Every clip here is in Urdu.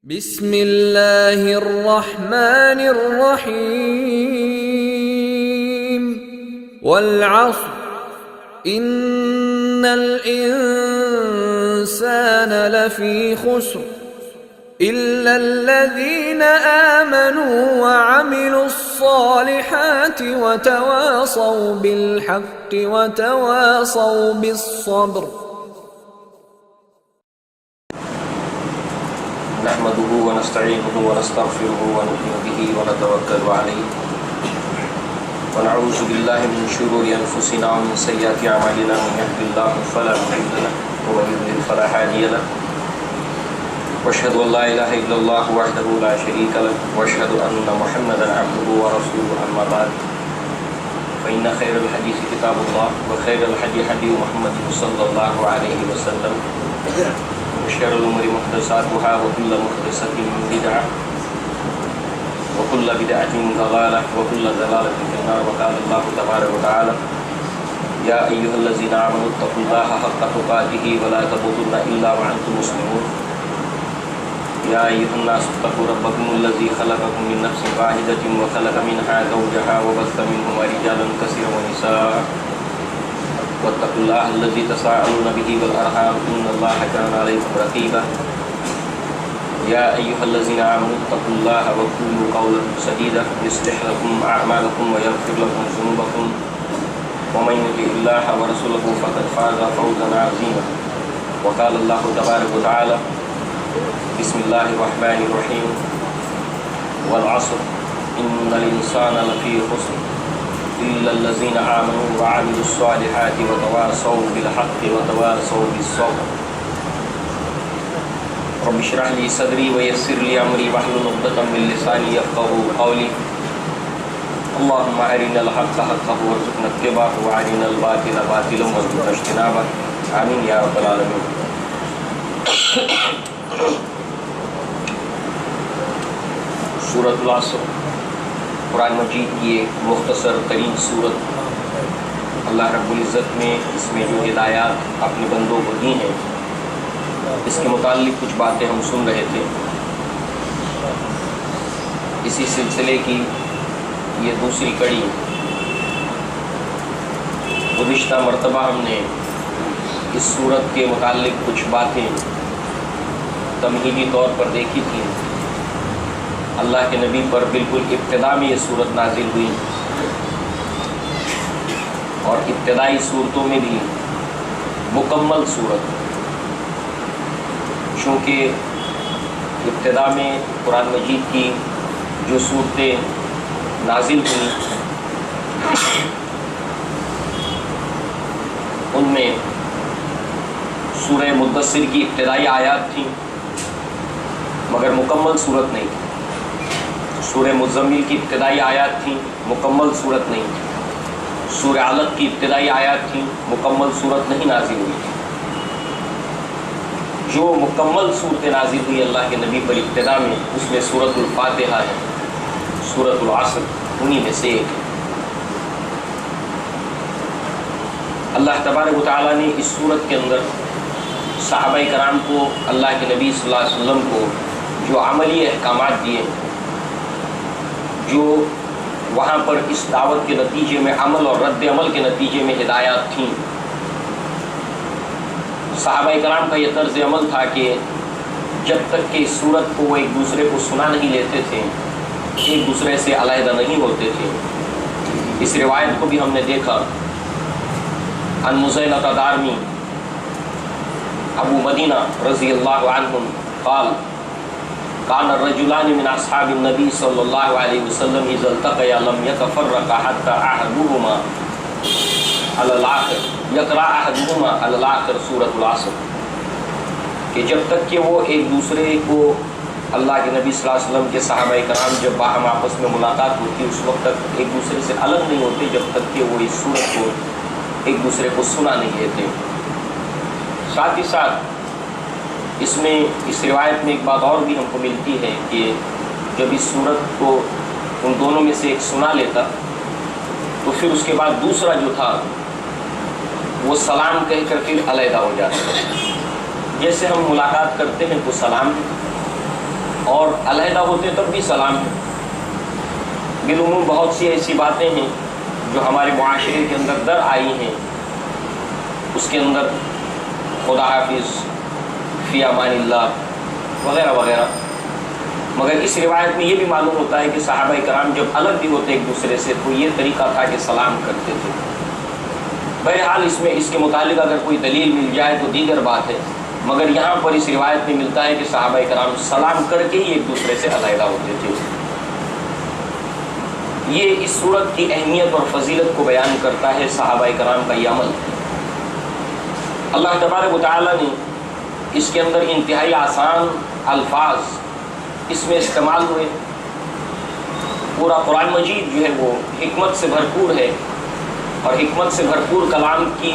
بسم اللہ الرحمن الرحیم والعصر ان الانسان لفی خسر الا الذین آمنوا وعملوا الصالحات وتواصوا بالحق وتواصوا بالصبر. نحمده ونستعينه ونستغفره ونؤمن به ونتوكل عليه ونعوذ بالله من شرور أنفسنا ومن سيئات أعمالنا من يهده الله فلا مضل له ومن يضلل فلا هادي له وأشهد أن لا إله إلا الله وحده لا شريك له وأشهد أن محمدا عبده ورسوله أما بعد فإن خير الحديث كتاب الله وخير الهدي هدي محمد صلى الله عليه وسلم وشر الأمور محدثاتها وكل محدثة بدعة وكل بدعة ضلالة وكل ضلالة في النار. وقال الله تبارك وتعالى يا أيها الذين آمنوا اتقوا الله حق تقاته ولا تموتن إلا وأنتم مسلمون. يا أيها الناس اتقوا ربكم الذي خلقكم من نفس واحدة وخلق منها زوجها وبث منهما رجالا كثيرا ونساء واتقوا الله الذي تساءلون به والأرحام إن الله كان عليكم رقيبا. يا أيها الذين آمنوا اتقوا الله وقولوا قولا سديدا يصلح لكم أعمالكم ويغفر لكم ذنوبكم ومن يطع الله ورسوله فقد فاز فوزا عظيما. وقال الله تبارك وتعالى بسم الله الرحمن الرحيم والعصر إن الإنسان لفي خسر إلا الذين آمنوا وعملوا الصالحات وتواصوا بالحق وتواصوا بالصبر. رب اشرح لي صدري ويسر لي أمري واحلل عقدة من لساني يفقهوا قولي. اللهم أرنا الحق حقا وارزقنا اتباعه وأرنا الباطل باطلا وارزقنا اجتنابه. آمين يا رب العالمين. سورۃ العصر قرآن مجید کی ایک مختصر ترین صورت. اللہ رب العزت نے اس میں جو ہدایات اپنے بندوں کو دی ہیں اس کے متعلق کچھ باتیں ہم سن رہے تھے. اسی سلسلے کی یہ دوسری کڑی. گزشتہ مرتبہ ہم نے اس صورت کے متعلق کچھ باتیں تمہیدی طور پر دیکھی تھیں. اللہ کے نبی پر بالکل ابتدا میں یہ صورت نازل ہوئی اور ابتدائی صورتوں میں بھی مکمل صورت، چونکہ ابتدا میں قرآن مجید کی جو صورتیں نازل ہوئیں ان میں سورہ مدثر کی ابتدائی آیات تھیں مگر مکمل صورت نہیں تھی. سورہ مزمل کی ابتدائی آیات تھیں، مکمل صورت نہیں تھی. سورہ علق کی ابتدائی آیات تھیں، مکمل صورت نہیں نازل ہوئی تھی. جو مکمل صورتیں نازل ہوئی اللہ کے نبی پر ابتدا میں اس میں سورۃ الفاتحہ ہے، سورۃ العصر انہی میں سے ایک ہے. اللہ تبارک و تعالیٰ نے اس صورت کے اندر صحابہ کرام کو، اللہ کے نبی صلی اللہ علیہ وسلم کو جو عملی احکامات دیے، جو وہاں پر اس دعوت کے نتیجے میں عمل اور رد عمل کے نتیجے میں ہدایات تھیں. صحابہ کرام کا یہ طرز عمل تھا کہ جب تک کہ اس صورت کو وہ ایک دوسرے کو سنا نہیں لیتے تھے، ایک دوسرے سے علیحدہ نہیں ہوتے تھے. اس روایت کو بھی ہم نے دیکھا. عن مزینۃ دارمی ابو مدینہ رضی اللہ عنہ قال كان الرجلان من اصحاب النبي صلی اللہ علیہ وسلم اذا التقيا لم يتفرقا حتى احدهما على الاخر يقرأ احدهما على الاخر سورۃ العصر. کہ جب تک کہ وہ ایک دوسرے کو، اللہ کے نبی صلی اللہ علیہ وسلم کے صحابہ کرام جب باہم آپس میں ملاقات ہوتی اس وقت تک ایک دوسرے سے الگ نہیں ہوتے جب تک کہ وہ اس سورت کو ایک دوسرے کو سنا نہیں لیتے. ساتھ ہی ساتھ اس میں اس روایت میں ایک بات اور بھی ہم کو ملتی ہے کہ جب اس صورت کو ان دونوں میں سے ایک سنا لیتا تو پھر اس کے بعد دوسرا جو تھا وہ سلام کہہ کر پھر علیحدہ ہو جاتا ہے. جیسے ہم ملاقات کرتے ہیں تو سلام ہے، اور علیحدہ ہوتے تب بھی سلام ہے۔ بالعموم بہت سی ایسی باتیں ہیں جو ہمارے معاشرے کے اندر در آئی ہیں، اس کے اندر خدا حافظ، فی امان اللہ وغیرہ وغیرہ، مگر اس روایت میں یہ بھی معلوم ہوتا ہے کہ صحابہ کرام جب الگ بھی ہوتے ایک دوسرے سے تو یہ طریقہ تھا کہ سلام کرتے تھے۔ بہرحال اس کے متعلق اگر کوئی دلیل مل جائے تو دیگر بات ہے، مگر یہاں پر اس روایت میں ملتا ہے کہ صحابہ کرام سلام کر کے ہی ایک دوسرے سے علیحدہ ہوتے تھے۔ یہ اس صورت کی اہمیت اور فضیلت کو بیان کرتا ہے صحابہ کرام کا یہ عمل۔ اللہ تبارک و تعالیٰ نے اس کے اندر انتہائی آسان الفاظ اس میں استعمال ہوئے۔ پورا قرآن مجید جو ہے وہ حکمت سے بھرپور ہے، اور حکمت سے بھرپور کلام کی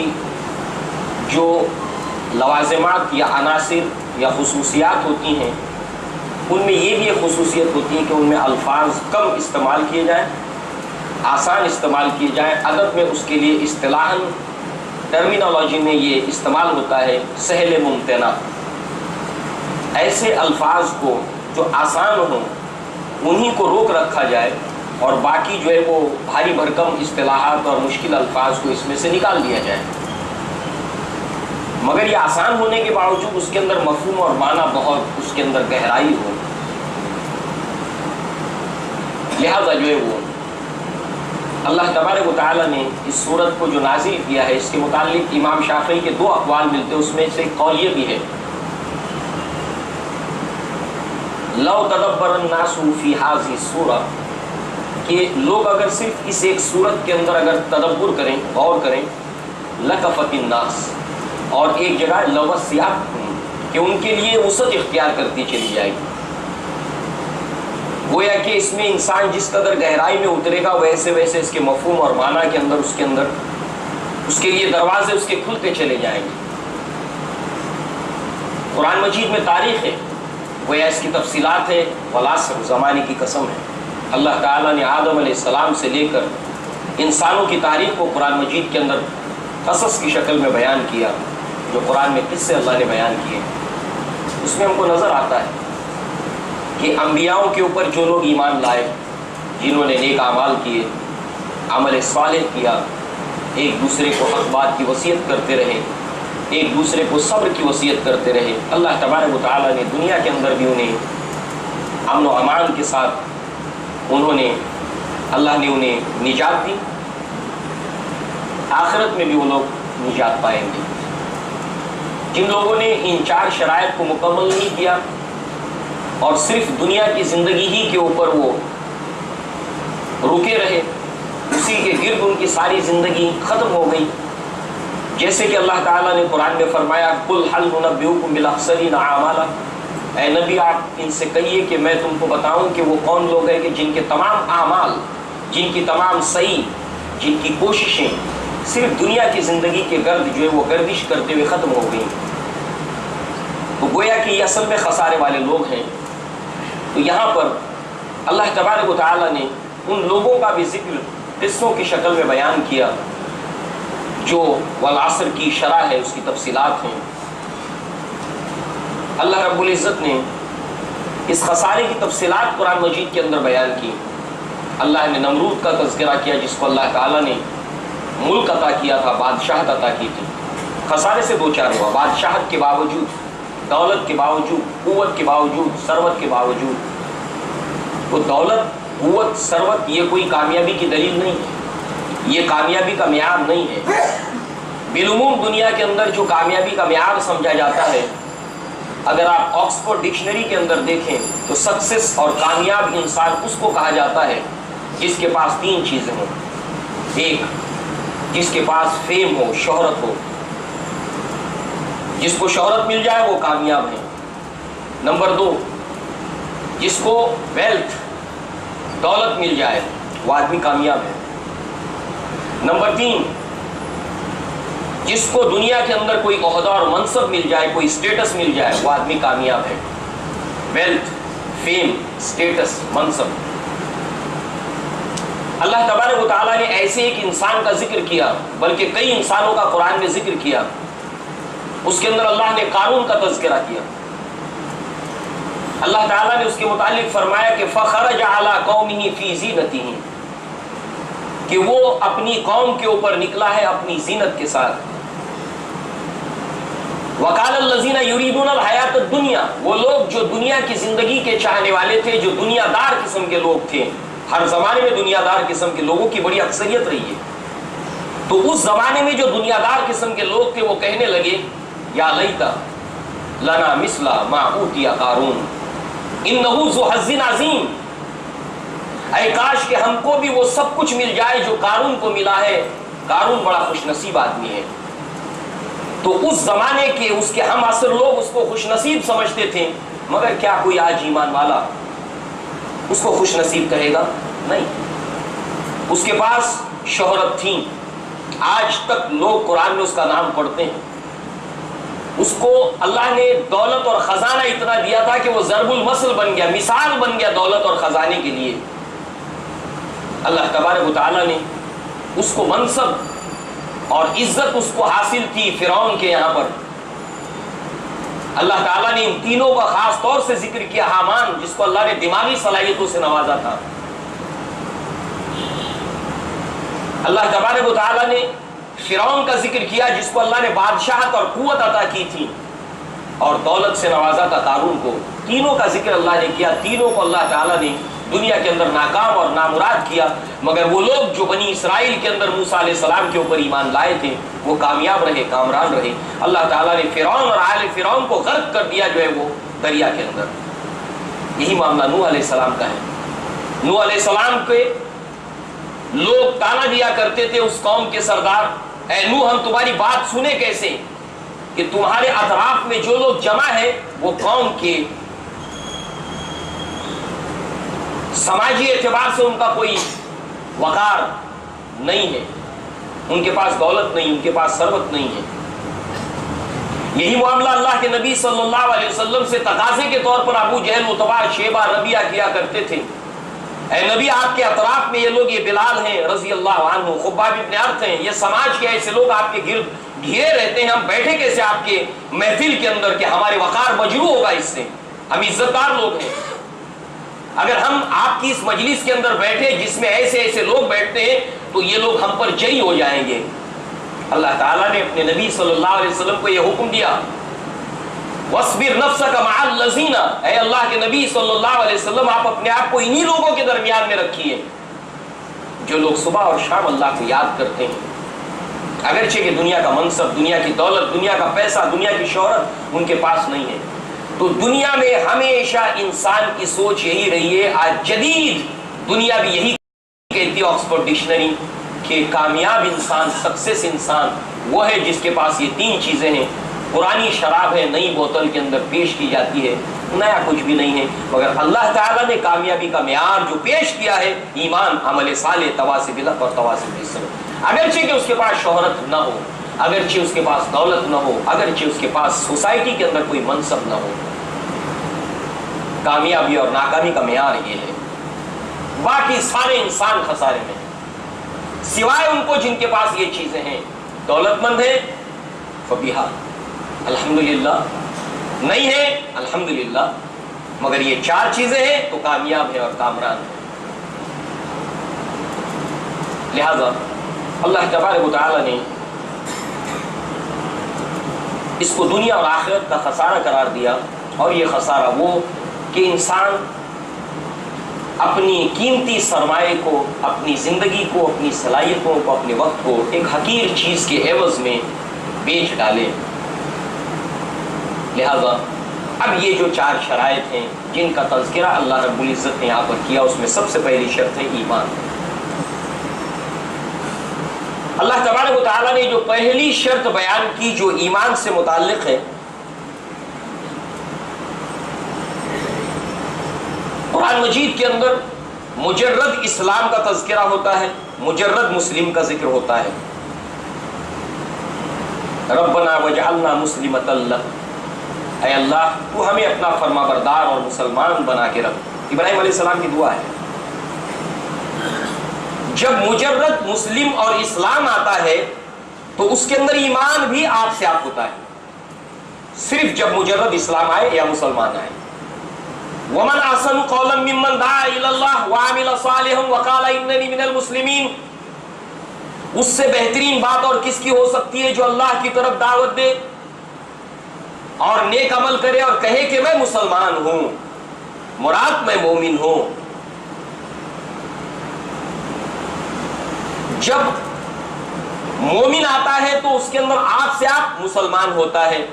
جو لوازمات یا عناصر یا خصوصیات ہوتی ہیں، ان میں یہ بھی ایک خصوصیت ہوتی ہے کہ ان میں الفاظ کم استعمال کیے جائیں، آسان استعمال کیے جائیں۔ ادب میں اس کے لیے اصطلاحاً ٹرمینالوجی میں یہ استعمال ہوتا ہے سہل ممتنع۔ ایسے الفاظ کو جو آسان ہوں انہی کو روک رکھا جائے، اور باقی جو ہے وہ بھاری بھرکم اصطلاحات اور مشکل الفاظ کو اس میں سے نکال دیا جائے۔ مگر یہ آسان ہونے کے باوجود اس کے اندر مفہوم اور معنی بہت اس کے اندر گہرائی ہو، لہذا جو ہے وہ اللہ تبارک و تعالیٰ نے اس سورت کو جو نازل کیا ہے، اس کے متعلق امام شافعی کے دو اقوال ملتے ہیں، اس میں سے ایک قول یہ بھی ہے لو تدبر الناس فی هذه السورة، کہ لوگ اگر صرف اس ایک سورت کے اندر اگر تدبر کریں، غور کریں، لکفت الناس، اور ایک جگہ لوسعت، کہ ان کے لیے وسعت اختیار کرتی چلی جائے گی۔ گویا کہ اس میں انسان جس قدر گہرائی میں اترے گا ویسے ویسے اس کے مفہوم اور معنی کے اندر اس کے لیے دروازے اس کے کھلتے چلے جائیں گے۔ قرآن مجید میں تاریخ ہے، گویا اس کی تفصیلات ہے، والعصر، زمانے کی قسم ہے۔ اللہ تعالیٰ نے آدم علیہ السلام سے لے کر انسانوں کی تاریخ کو قرآن مجید کے اندر قصص کی شکل میں بیان کیا، جو قرآن میں قصے اللہ نے بیان کیے۔ اس میں ہم کو نظر آتا ہے کہ انبیاؤں کے اوپر جو لوگ ایمان لائے، جنہوں نے نیک اعمال کیے، عمل صالح کیا، ایک دوسرے کو حق بات کی وصیت کرتے رہے، ایک دوسرے کو صبر کی وصیت کرتے رہے، اللہ تبارک و تعالیٰ نے دنیا کے اندر بھی انہیں امن و امان کے ساتھ اللہ نے انہیں نجات دی، آخرت میں بھی وہ لوگ نجات پائیں گے۔ جن لوگوں نے ان چار شرائط کو مکمل نہیں کیا اور صرف دنیا کی زندگی ہی کے اوپر وہ رکے رہے، اسی کے گرد ان کی ساری زندگی ختم ہو گئی، جیسے کہ اللہ تعالیٰ نے قرآن میں فرمایا قُلْ هَلْ نُنَبِّئُكُم بِالْأَخْسَرِينَ أَعْمَالًا، اے نبی آپ ان سے کہیے کہ میں تم کو بتاؤں کہ وہ کون لوگ ہیں کہ جن کے تمام اعمال، جن کی تمام سعی، جن کی کوششیں صرف دنیا کی زندگی کے گرد جو ہے وہ گردش کرتے ہوئے ختم ہو گئی۔ تو گویا کہ یہ اصل میں خسارے والے لوگ ہیں۔ تو یہاں پر اللہ تبارک و تعالیٰ نے ان لوگوں کا بھی ذکر قصوں کی شکل میں بیان کیا جو والعصر کی شرح ہے، اس کی تفصیلات ہیں۔ اللہ رب العزت نے اس خسارے کی تفصیلات قرآن مجید کے اندر بیان کی۔ اللہ نے نمرود کا تذکرہ کیا جس کو اللہ تعالیٰ نے ملک عطا کیا تھا، بادشاہت عطا کی تھی، خسارے سے دوچار ہوا، بادشاہت کے باوجود، دولت کے باوجود، قوت کے باوجود، ثروت کے باوجود۔ تو دولت، قوت، ثروت یہ کوئی کامیابی کی دلیل نہیں ہے، یہ کامیابی کا معیار نہیں ہے۔ بالعموم دنیا کے اندر جو کامیابی کا معیار سمجھا جاتا ہے، اگر آپ آکسفورڈ ڈکشنری کے اندر دیکھیں تو سکسیس اور کامیاب انسان اس کو کہا جاتا ہے جس کے پاس تین چیزیں ہوں۔ ایک، جس کے پاس فیم ہو، شہرت ہو، جس کو شہرت مل جائے وہ کامیاب ہے۔ نمبر دو، جس کو ویلتھ، دولت مل جائے وہ آدمی کامیاب ہے۔ نمبر تین، جس کو دنیا کے اندر کوئی عہدہ اور منصب مل جائے، کوئی اسٹیٹس مل جائے وہ آدمی کامیاب ہے۔ ویلتھ، فیم، اسٹیٹس، منصب۔ اللہ تبارک و تعالیٰ نے ایسے ایک انسان کا ذکر کیا، بلکہ کئی انسانوں کا قرآن میں ذکر کیا۔ اس کے اندر اللہ نے قارون کا تذکرہ کیا، اللہ تعالیٰ نے اس کے متعلق فرمایا کہ فخرج علی قومہ فی زینتہ، کہ وہ اپنی قوم کے اوپر نکلا ہے اپنی زینت کے ساتھ. وقال الذین یریدون الحیاۃ الدنیا، وہ لوگ جو دنیا کی زندگی کے چاہنے والے تھے، جو دنیا دار قسم کے لوگ تھے. ہر زمانے میں دنیا دار قسم کے لوگوں کی بڑی اکثریت رہی ہے. تو اس زمانے میں جو دنیا دار قسم کے لوگ تھے وہ کہنے لگے یا لیت لنا مثل ما اوتی قارون انہ ذو حظ عظیم، اے کاش کہ ہم کو بھی وہ سب کچھ مل جائے جو قارون کو ملا ہے. قارون بڑا خوش نصیب آدمی ہے. تو اس زمانے کے اس کے ہم عصر لوگ اس کو خوش نصیب سمجھتے تھے، مگر کیا کوئی آج ایمان والا اس کو خوش نصیب کہے گا؟ نہیں. اس کے پاس شہرت تھی، آج تک لوگ قرآن میں اس کا نام پڑھتے ہیں. اس کو اللہ نے دولت اور خزانہ اتنا دیا تھا کہ وہ ضرب المثل بن گیا، مثال بن گیا دولت اور خزانے کے لیے. اللہ تبارک و تعالیٰ نے اس کو منصب اور عزت اس کو حاصل تھی فرعون کے یہاں پر. اللہ تعالیٰ نے ان تینوں کا خاص طور سے ذکر کیا. حامان جس کو اللہ نے دماغی صلاحیتوں سے نوازا تھا. اللہ تبارک و تعالیٰ نے فرعون کا ذکر کیا جس کو اللہ نے بادشاہت اور قوت عطا کی تھی اور دولت سے نوازا تھا قارون کو. تینوں کا ذکر اللہ نے کیا. تینوں کو اللہ تعالیٰ نے دنیا کے اندر ناکام اور نامراد کیا، مگر وہ لوگ جو بنی اسرائیل کے اندر موسیٰ علیہ السلام کے اوپر ایمان لائے تھے وہ کامیاب رہے، کامران رہے. اللہ تعالیٰ نے فرعون اور آل فرعون کو غرق کر دیا جو ہے وہ دریا کے اندر. یہی معاملہ نوح علیہ السلام کا ہے. نوح علیہ السلام کے لوگ تانا دیا کرتے تھے اس قوم کے سردار، اے نوح ہم تمہاری بات سنے کیسے کہ تمہارے اطراف میں جو لوگ جمع ہیں وہ قوم کے سماجی اعتبار سے ان کا کوئی وقار نہیں ہے، ان کے پاس دولت نہیں، ان کے پاس ثروت نہیں ہے. یہی معاملہ اللہ کے نبی صلی اللہ علیہ وسلم سے تقاضے کے طور پر ابو جہل، عتبہ، شیبہ، ربیہ کیا کرتے تھے. اے نبی آپ کے اطراف میں یہ لوگ، یہ بلال ہیں رضی اللہ عنہ، خباب ابن ارت ہیں، یہ سماج کے ایسے لوگ آپ کے گرد گھیرے رہتے ہیں، ہم بیٹھے کیسے آپ کے محفل کے اندر کہ ہمارے وقار مجروح ہوگا اس سے، ہم عزت دار لوگ ہیں. اگر ہم آپ کی اس مجلس کے اندر بیٹھے جس میں ایسے ایسے لوگ بیٹھتے ہیں تو یہ لوگ ہم پر جری ہو جائیں گے. اللہ تعالیٰ نے اپنے نبی صلی اللہ علیہ وسلم کو یہ حکم دیا، وَاصْبِرْ نَفْسَكَ مَعَ الَّذِينَ، اے اللہ کے نبی صلی اللہ علیہ وسلم آپ اپنے آپ کو انہی لوگوں کے درمیان میں رکھیے جو لوگ صبح اور شام اللہ کو یاد کرتے ہیں. اگرچہ کہ دنیا کا منصب، دنیا کی دولت، دنیا کا پیسہ، دنیا کی شہرت ان کے پاس نہیں ہے. تو دنیا میں ہمیشہ انسان کی سوچ یہی رہی ہے. آج جدید دنیا بھی یہی کہتی ہے آکسفورڈ ڈکشنری کہ کامیاب انسان، سکسیس انسان وہ ہے جس کے پاس یہ تین چیزیں ہیں. پرانی شراب ہے نئی بوتل کے اندر پیش کی جاتی ہے، نیا کچھ بھی نہیں ہے، مگر اللہ تعالیٰ نے کامیابی کا معیار جو پیش کیا ہے ایمان، عمل صالح، تواصی بالحق اور تواصی بالصبر. اگرچہ کہ اس کے پاس شہرت نہ ہو، اگرچہ اس کے پاس دولت نہ ہو، اگرچہ اس کے پاس سوسائٹی کے اندر کوئی منصب نہ ہو، کامیابی اور ناکامی کا معیار یہ ہے. باقی سارے انسان خسارے میں سوائے ان کو جن کے پاس یہ چیزیں ہیں. دولت مند ہے فبیہا الحمدللہ، نہیں ہے الحمدللہ، مگر یہ چار چیزیں ہیں تو کامیاب ہے اور کامران ہے. لہذا اللہ تبارک و تعالی نے اس کو دنیا اور آخرت کا خسارہ قرار دیا. اور یہ خسارہ وہ کہ انسان اپنی قیمتی سرمایے کو، اپنی زندگی کو، اپنی صلاحیتوں کو، اپنے وقت کو ایک حقیر چیز کے عوض میں بیچ ڈالے. لہذا اب یہ جو چار شرائط ہیں جن کا تذکرہ اللہ رب العزت نے یہاں پر کیا، اس میں سب سے پہلی شرط ہے ایمان. اللہ تبارک و تعالیٰ نے جو پہلی شرط بیان کی جو ایمان سے متعلق ہے، قرآن مجید کے اندر مجرد اسلام کا تذکرہ ہوتا ہے، مجرد مسلم کا ذکر ہوتا ہے. ربنا وجعلنا مسلمۃ لک، اے اللہ تو ہمیں اپنا فرما بردار اور مسلمان بنا کے رکھ. ابراہیم علیہ السلام کی دعا ہے. جب مجرد مسلم اور اسلام آتا ہے تو اس کے اندر ایمان بھی آپ سے آپ ہوتا ہے. صرف جب مجرد اسلام آئے یا مسلمان آئے. ومن احسن قولا ممن دعا الى اللہ وعمل صالحا وقال اننی من المسلمین، اس سے بہترین بات اور کس کی ہو سکتی ہے جو اللہ کی طرف دعوت دے اور نیک عمل کرے اور کہے کہ میں مسلمان ہوں، مراد میں مومن ہوں۔ جب مومن آتا ہے تو اس کے اندر آپ سے آپ مسلمان ہوتا ہے۔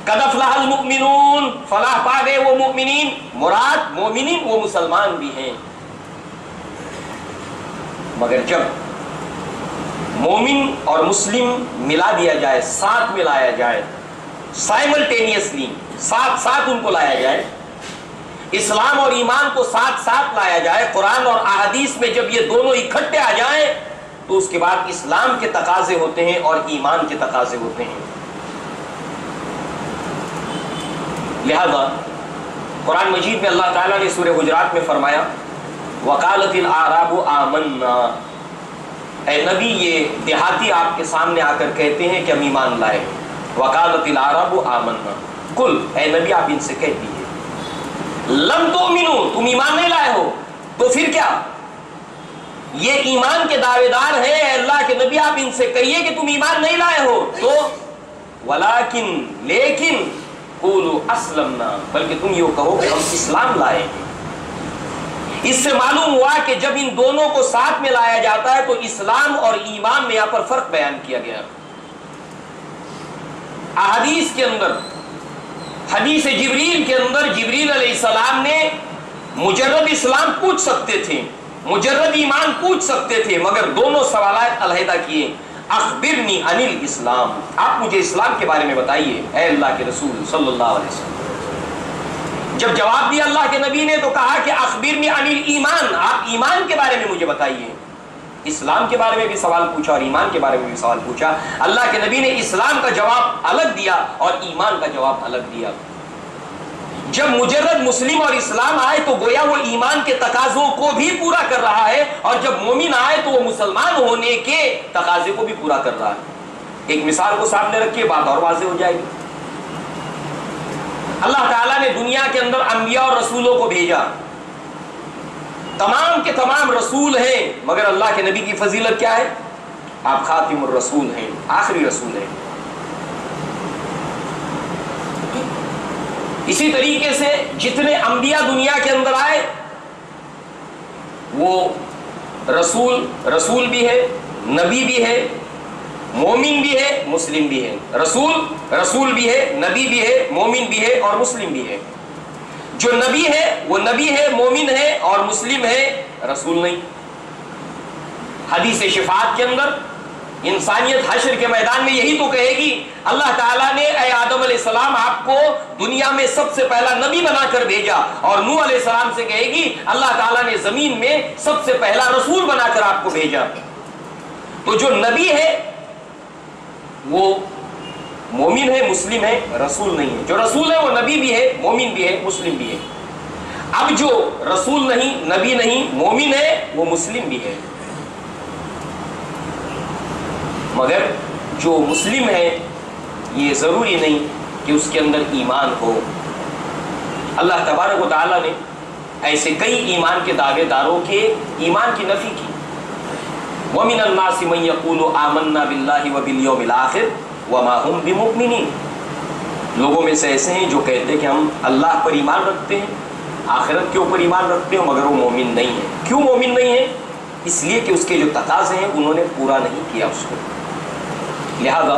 قد افلح المؤمنون، فلاح پا گئے وہ مومنین، مراد مومنین وہ مسلمان بھی ہیں۔ مگر جب مومن اور مسلم ملا دیا جائے، ساتھ ملایا جائے، سائملٹینیسلی ساتھ ساتھ ان کو لایا جائے، اسلام اور ایمان کو ساتھ ساتھ لایا جائے، قرآن اور احادیث میں جب یہ دونوں اکٹھے آ جائیں تو اس کے بعد اسلام کے تقاضے ہوتے ہیں اور ایمان کے تقاضے ہوتے ہیں۔ لہذا قرآن مجید میں اللہ تعالیٰ نے سورہ حجرات میں فرمایا وقالت الاعراب آمنا، اے نبی یہ دیہاتی آپ کے سامنے آ کر کہتے ہیں کہ ہم ایمان لائے۔ وقالت الاعراب آمنا، قل اے نبی آپ ان سے کہہ دیجیے لم تؤمنوا، تم ایمان نہیں لائے ہو، تو پھر کیا؟ یہ ایمان کے دعوے دار ہیں، اے اللہ کے نبی آپ ان سے کہیے کہ تم ایمان نہیں لائے ہو، تو ولیکن لیکن قولوا اسلمنا، بلکہ تم یہ کہو کہ ہم اسلام لائے ہیں۔ اس سے معلوم ہوا کہ جب ان دونوں کو ساتھ میں لایا جاتا ہے تو اسلام اور ایمان میں یہاں پر فرق بیان کیا گیا۔ احادیث کے اندر، حدیث جبریل کے اندر جبریل علیہ السلام نے مجرد اسلام پوچھ سکتے تھے، مجرد ایمان پوچھ سکتے تھے، مگر دونوں سوالات علیحدہ کیے۔ اخبرنی عن الاسلام، آپ مجھے اسلام کے بارے میں بتائیے اے اللہ کے رسول صلی اللہ علیہ وسلم۔ جب جواب دیا اللہ کے نبی نے تو کہا کہ اخبرنی عن الایمان، آپ ایمان کے بارے میں مجھے بتائیے۔ اسلام کے بارے میں بھی سوال پوچھا اور ایمان کے بارے میں بھی سوال پوچھا۔ اللہ کے نبی نے اسلام کا جواب الگ دیا اور ایمان کا جواب الگ دیا۔ جب مجرد مسلم اور اسلام آئے تو گویا وہ ایمان کے تقاضوں کو بھی پورا کر رہا ہے، اور جب مومن آئے تو وہ مسلمان ہونے کے تقاضے کو بھی پورا کر رہا ہے۔ ایک مثال کو سامنے رکھیے، بات اور واضح ہو جائے گی۔ اللہ تعالیٰ نے دنیا کے اندر انبیاء اور رسولوں کو بھیجا، تمام کے تمام رسول ہیں، مگر اللہ کے نبی کی فضیلت کیا ہے؟ آپ خاتم الرسول ہیں، آخری رسول ہیں۔ اسی طریقے سے جتنے انبیاء دنیا کے اندر آئے وہ رسول بھی ہے، نبی بھی ہے، مومن بھی ہے، مسلم بھی ہے۔ رسول بھی ہے، نبی بھی ہے، مومن بھی ہے اور مسلم بھی ہے۔ جو نبی ہے وہ نبی ہے، مومن ہے اور مسلم ہے، رسول نہیں۔ حدیث شفاعت کے اندر انسانیت حشر کے میدان میں یہی تو کہے گی، اللہ تعالیٰ نے اے آدم علیہ السلام آپ کو دنیا میں سب سے پہلا نبی بنا کر بھیجا، اور نوح علیہ السلام سے کہے گی اللہ تعالیٰ نے زمین میں سب سے پہلا رسول بنا کر آپ کو بھیجا۔ تو جو نبی ہے وہ مومن ہے، مسلم ہے، رسول نہیں ہے۔ جو رسول ہے وہ نبی بھی ہے، مومن بھی ہے، مسلم بھی ہے۔ اب جو رسول نہیں، نبی نہیں، مومن ہے، وہ مسلم بھی ہے، مگر جو مسلم ہے یہ ضروری نہیں کہ اس کے اندر ایمان ہو۔ اللہ تبارک و تعالیٰ نے ایسے کئی ایمان کے دعوے داروں کے ایمان کی نفی کی۔ وَمِنَ النَّاسِ مَن يَقُولُ آمَنَّا بِاللَّهِ وَبِالْيَوْمِ الْآخِرِ وَمَا هُمْ بِمُؤْمِنِينَ، لوگوں میں سے ایسے ہیں جو کہتے ہیں کہ ہم اللہ پر ایمان رکھتے ہیں، آخرت کے اوپر ایمان رکھتے ہیں، مگر وہ مومن نہیں ہیں۔ کیوں مومن نہیں ہیں؟ اس لیے کہ اس کے جو تقاضے ہیں انہوں نے پورا نہیں کیا اس کو۔ لہذا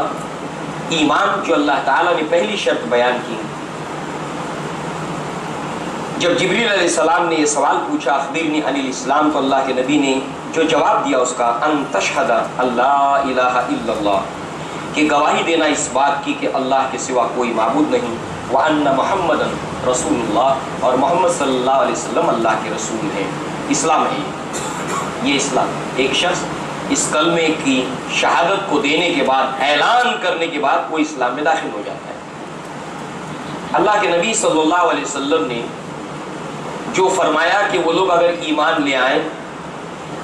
ایمان جو اللہ تعالیٰ نے پہلی شرط بیان کی، جب جبریل علیہ السلام نے یہ سوال پوچھا اخبرنی عن الاسلام، تو اللہ کے نبی نے جو جواب دیا اس کا ان تشہد اللہ الہ الا اللہ، کہ گواہی دینا اس بات کی کہ اللہ کے سوا کوئی معبود نہیں، وان محمد رسول اللہ، اور محمد صلی اللہ علیہ وسلم اللہ کے رسول ہیں۔ اسلام ہے یہ اسلام۔ ایک شخص اس کلمے کی شہادت کو دینے کے بعد، اعلان کرنے کے بعد وہ اسلام میں داخل ہو جاتا ہے۔ اللہ کے نبی صلی اللہ علیہ وسلم نے جو فرمایا کہ وہ لوگ اگر ایمان لے آئیں،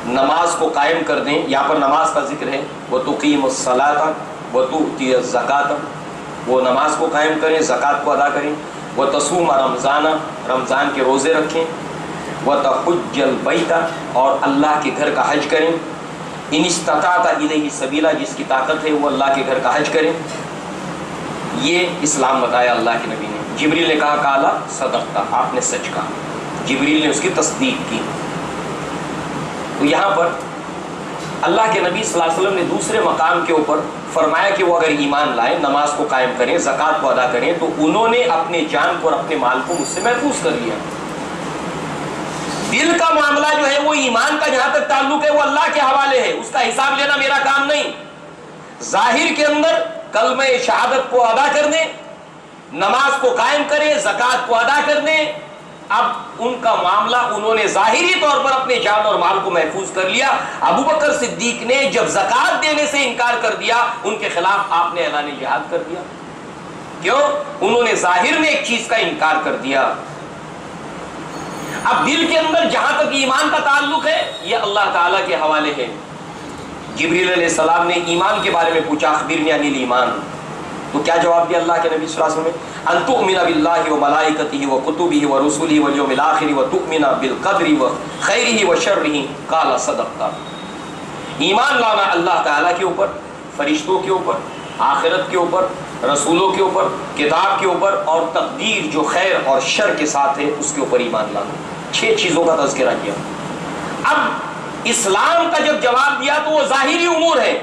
نماز کو قائم کر دیں، یہاں پر نماز کا ذکر ہے، وَتُقِيمُ الصَّلَاةَ وَتُؤْتِيَ الزَّكَاةَ، وہ نماز کو قائم کریں، زکوٰۃ کو ادا کریں، وتصوم رمضان، رمضان کے روزے رکھیں، وتحج البیت، اور اللہ کے گھر کا حج کریں، ان استطاعت الیہ سبیلا، جس کی طاقت ہے وہ اللہ کے گھر کا حج کریں۔ یہ اسلام بتایا اللہ کے نبی نے۔ جبریل نے کہا قالا صدقتا، آپ نے سچ کہا، جبریل نے اس کی تصدیق کی۔ تو یہاں پر اللہ کے نبی صلی اللہ علیہ وسلم نے دوسرے مقام کے اوپر فرمایا کہ وہ اگر ایمان لائیں، نماز کو قائم کریں، زکوٰۃ کو ادا کریں، تو انہوں نے اپنے جان کو اور اپنے مال کو مجھ سے محفوظ کر لیا۔ دل کا معاملہ جو ہے وہ ایمان کا جہاں تک تعلق ہے وہ اللہ کے حوالے ہے، اس کا حساب لینا میرا کام نہیں۔ ظاہر کے اندر کلمہ شہادت کو ادا کرنے، نماز کو قائم کریں، زکوٰۃ کو ادا کرنے، اب ان کا معاملہ انہوں نے ظاہری طور پر اپنے جان اور مال کو محفوظ کر لیا۔ ابو بکر صدیق نے جب زکوٰۃ دینے سے انکار کر دیا، ان کے خلاف آپ نے اعلان جہاد کر دیا۔ کیوں؟ انہوں نے ظاہر میں ایک چیز کا انکار کر دیا۔ اب دل کے اندر جہاں تک ایمان کا تعلق ہے یہ اللہ تعالیٰ کے حوالے ہے۔ جبریل علیہ السلام نے ایمان کے بارے میں پوچھا، اخبرنی عن الایمان، تو کیا جواب دیا اللہ کے نبی صلی اللہ علیہ وسلم نے؟ ان تؤمن باللہ وملائکتہ وکتبہ ورسلہ والیوم الآخر وتؤمن بالقدر وخیرہ وشرہ، قال صدقت۔ ایمان لانا اللہ تعالیٰ کے اوپر، فرشتوں کے اوپر، آخرت کے اوپر، رسولوں کے اوپر، کتاب کے اوپر، اور تقدیر جو خیر اور شر کے ساتھ ہے اس کے اوپر ایمان لانا۔ 6 چیزوں کا تذکرہ کیا۔ اب اسلام کا جب جواب دیا تو وہ ظاہری امور ہے،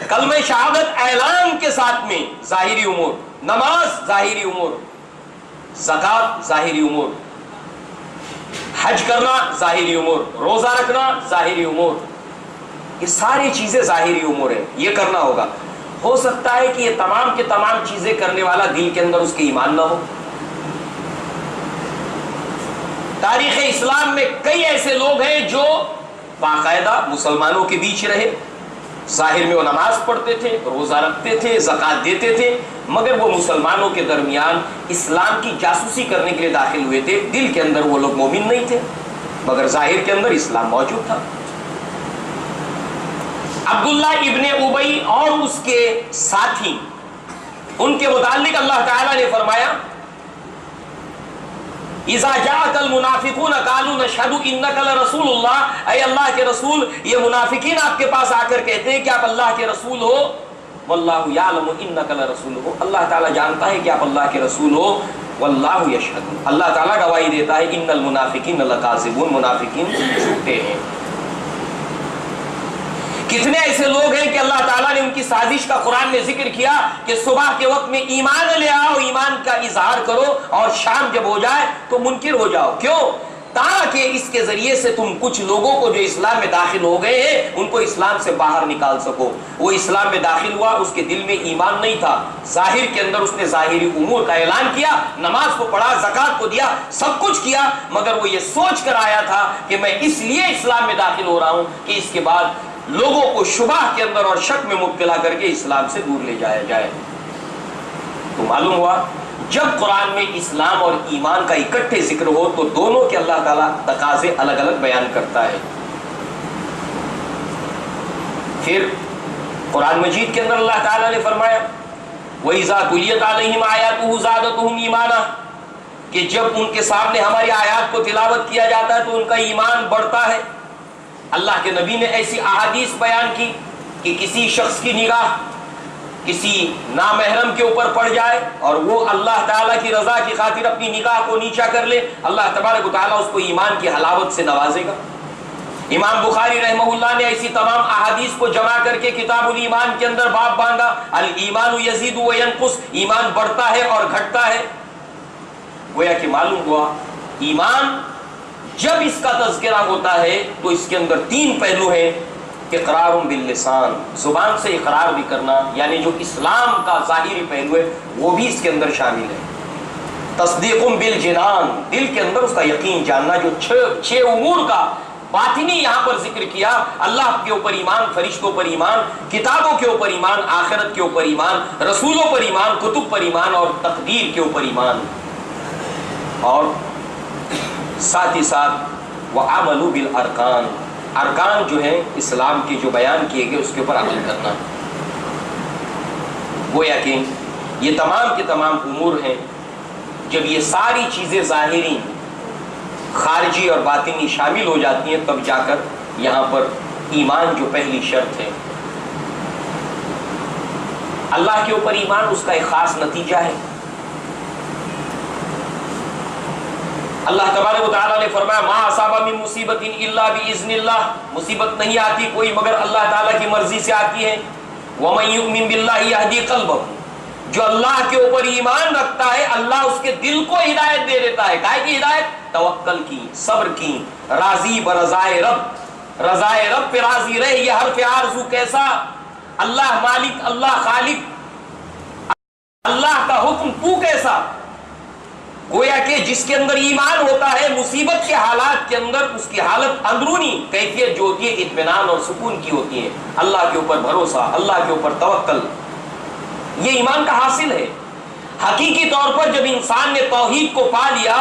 کلمہ شہادت اعلان کے ساتھ میں ظاہری امور، نماز ظاہری امور، زکوٰۃ ظاہری امور، حج کرنا ظاہری امور، روزہ رکھنا ظاہری امور، یہ ساری چیزیں ظاہری امور ہیں، یہ کرنا ہوگا۔ ہو سکتا ہے کہ یہ تمام کے تمام چیزیں کرنے والا دل کے اندر اس کے ایمان نہ ہو۔ تاریخ اسلام میں کئی ایسے لوگ ہیں جو باقاعدہ مسلمانوں کے بیچ رہے، ظاہر میں وہ نماز پڑھتے تھے، روزہ رکھتے تھے، زکوٰۃ دیتے تھے، مگر وہ مسلمانوں کے درمیان اسلام کی جاسوسی کرنے کے لیے داخل ہوئے تھے۔ دل کے اندر وہ لوگ مومن نہیں تھے، مگر ظاہر کے اندر اسلام موجود تھا۔ عبداللہ ابن ابی اور اس کے ساتھی، ان کے متعلق اللہ تعالیٰ نے فرمایا اذا جاءك المنافقون قالوا نشهد انك لرسول اللہ، اے اللہ کے رسول، یہ منافقین آپ کے پاس آ کر کہتے ہیں کہ آپ اللہ کے رسول ہو، واللہ یعلم انک لرسول ہو، اللہ تعالیٰ جانتا ہے کہ آپ اللہ کے رسول ہو، واللہ یشہد، اللہ تعالیٰ گواہی دیتا ہے ان المنافقین لکاذبون، منافقین جھوٹے ہیں۔ کتنے ایسے لوگ ہیں کہ اللہ تعالیٰ نے ان کی سازش کا قرآن میں ذکر کیا کہ صبح کے وقت میں ایمان لے آؤ، ایمان کا اظہار کرو، اور شام جب ہو جائے تو منکر ہو جاؤ۔ کیوں؟ تاکہ اس کے ذریعے سے تم کچھ لوگوں کو جو اسلام میں داخل ہو گئے ہیں ان کو اسلام سے باہر نکال سکو۔ وہ اسلام میں داخل ہوا، اس کے دل میں ایمان نہیں تھا، ظاہر کے اندر اس نے ظاہری امور کا اعلان کیا، نماز کو پڑھا، زکوٰۃ کو دیا، سب کچھ کیا، مگر وہ یہ سوچ کر آیا تھا کہ میں اس لیے اسلام میں داخل ہو رہا ہوں کہ اس کے بعد لوگوں کو شبہ کے اندر اور شک میں مبتلا کر کے اسلام سے دور لے جایا جائے۔ تو معلوم ہوا جب قرآن میں اسلام اور ایمان کا اکٹھے ذکر ہو تو دونوں کے اللہ تعالیٰ تقاضے الگ الگ بیان کرتا ہے۔ پھر قرآن مجید کے اندر اللہ تعالیٰ نے فرمایا وَإِذَا تُلِيَتْ عَلَيْهِمْ آيَاتُهُ زَادَتْهُمْ إِيمَانًا، کہ جب ان کے سامنے ہماری آیات کو تلاوت کیا جاتا ہے تو ان کا ایمان بڑھتا ہے۔ اللہ کے نبی نے ایسی احادیث بیان کی کہ کسی شخص کی نگاہ کسی نامحرم کے اوپر پڑ جائے اور وہ اللہ تعالیٰ کی رضا کی خاطر اپنی نگاہ کو نیچا کر لے، اللہ تبارک و تعالیٰ اس کو ایمان کی حلاوت سے نوازے گا۔ امام بخاری رحمہ اللہ نے ایسی تمام احادیث کو جمع کر کے کتاب الایمان کے اندر باب باندھا، الایمان یزید و ینقص، ایمان بڑھتا ہے اور گھٹتا ہے۔ گویا کہ معلوم ہوا ایمان جب اس کا تذکرہ ہوتا ہے تو اس کے اندر 3 پہلو ہیں۔ اقرار باللسان، زبان سے اقرار بھی کرنا، یعنی جو اسلام کا ظاہری پہلو ہے وہ بھی اس کے اندر شامل ہے۔ تصدیق بالجنان، دل کے اندر اس کا یقین جاننا، جو 6 امور کا باطنی یہاں پر ذکر کیا، اللہ کے اوپر ایمان، فرشتوں پر ایمان، کتابوں کے اوپر ایمان، آخرت کے اوپر ایمان، رسولوں پر ایمان، کتب پر ایمان، اور تقدیر کے اوپر ایمان، اور ساتھ ہی ساتھ وعمل بالارکان، ارکان جو ہیں اسلام کے جو بیان کیے گئے اس کے اوپر عمل کرنا۔ گویا کہ یہ تمام کے تمام امور ہیں جب یہ ساری چیزیں ظاہری خارجی اور باطنی شامل ہو جاتی ہیں تب جا کر یہاں پر ایمان جو پہلی شرط ہے، اللہ کے اوپر ایمان اس کا ایک خاص نتیجہ ہے۔ اللہ تبارک و تعالیٰ نے فرمایا ما اصاب من مصیبت الا باذن اللہ، مصیبت نہیں آتی کوئی مگر اللہ تعالیٰ کی مرضی سے آتی ہے۔ ومن یؤمن باللہ یہدی قلبہ، جو اللہ کے اوپر ایمان رکھتا ہے اللہ اس کے دل کو ہدایت دے دیتا ہے۔ کائے کی ہدایت؟ توکل کی، صبر کی، راضی برضائے رب، رضائے رب پہ راضی رہے۔ یہ حرف آرزو کیسا؟ اللہ مالک، اللہ خالق، اللہ کا حکم تو کیسا؟ گویا کہ جس کے اندر ایمان ہوتا ہے مصیبت کے حالات کے اندر اس کی حالت اندرونی کیفیت جو ہوتی ہے اطمینان اور سکون کی ہوتی ہے، اللہ کے اوپر بھروسہ، اللہ کے اوپر توکل، یہ ایمان کا حاصل ہے۔ حقیقی طور پر جب انسان نے توحید کو پا لیا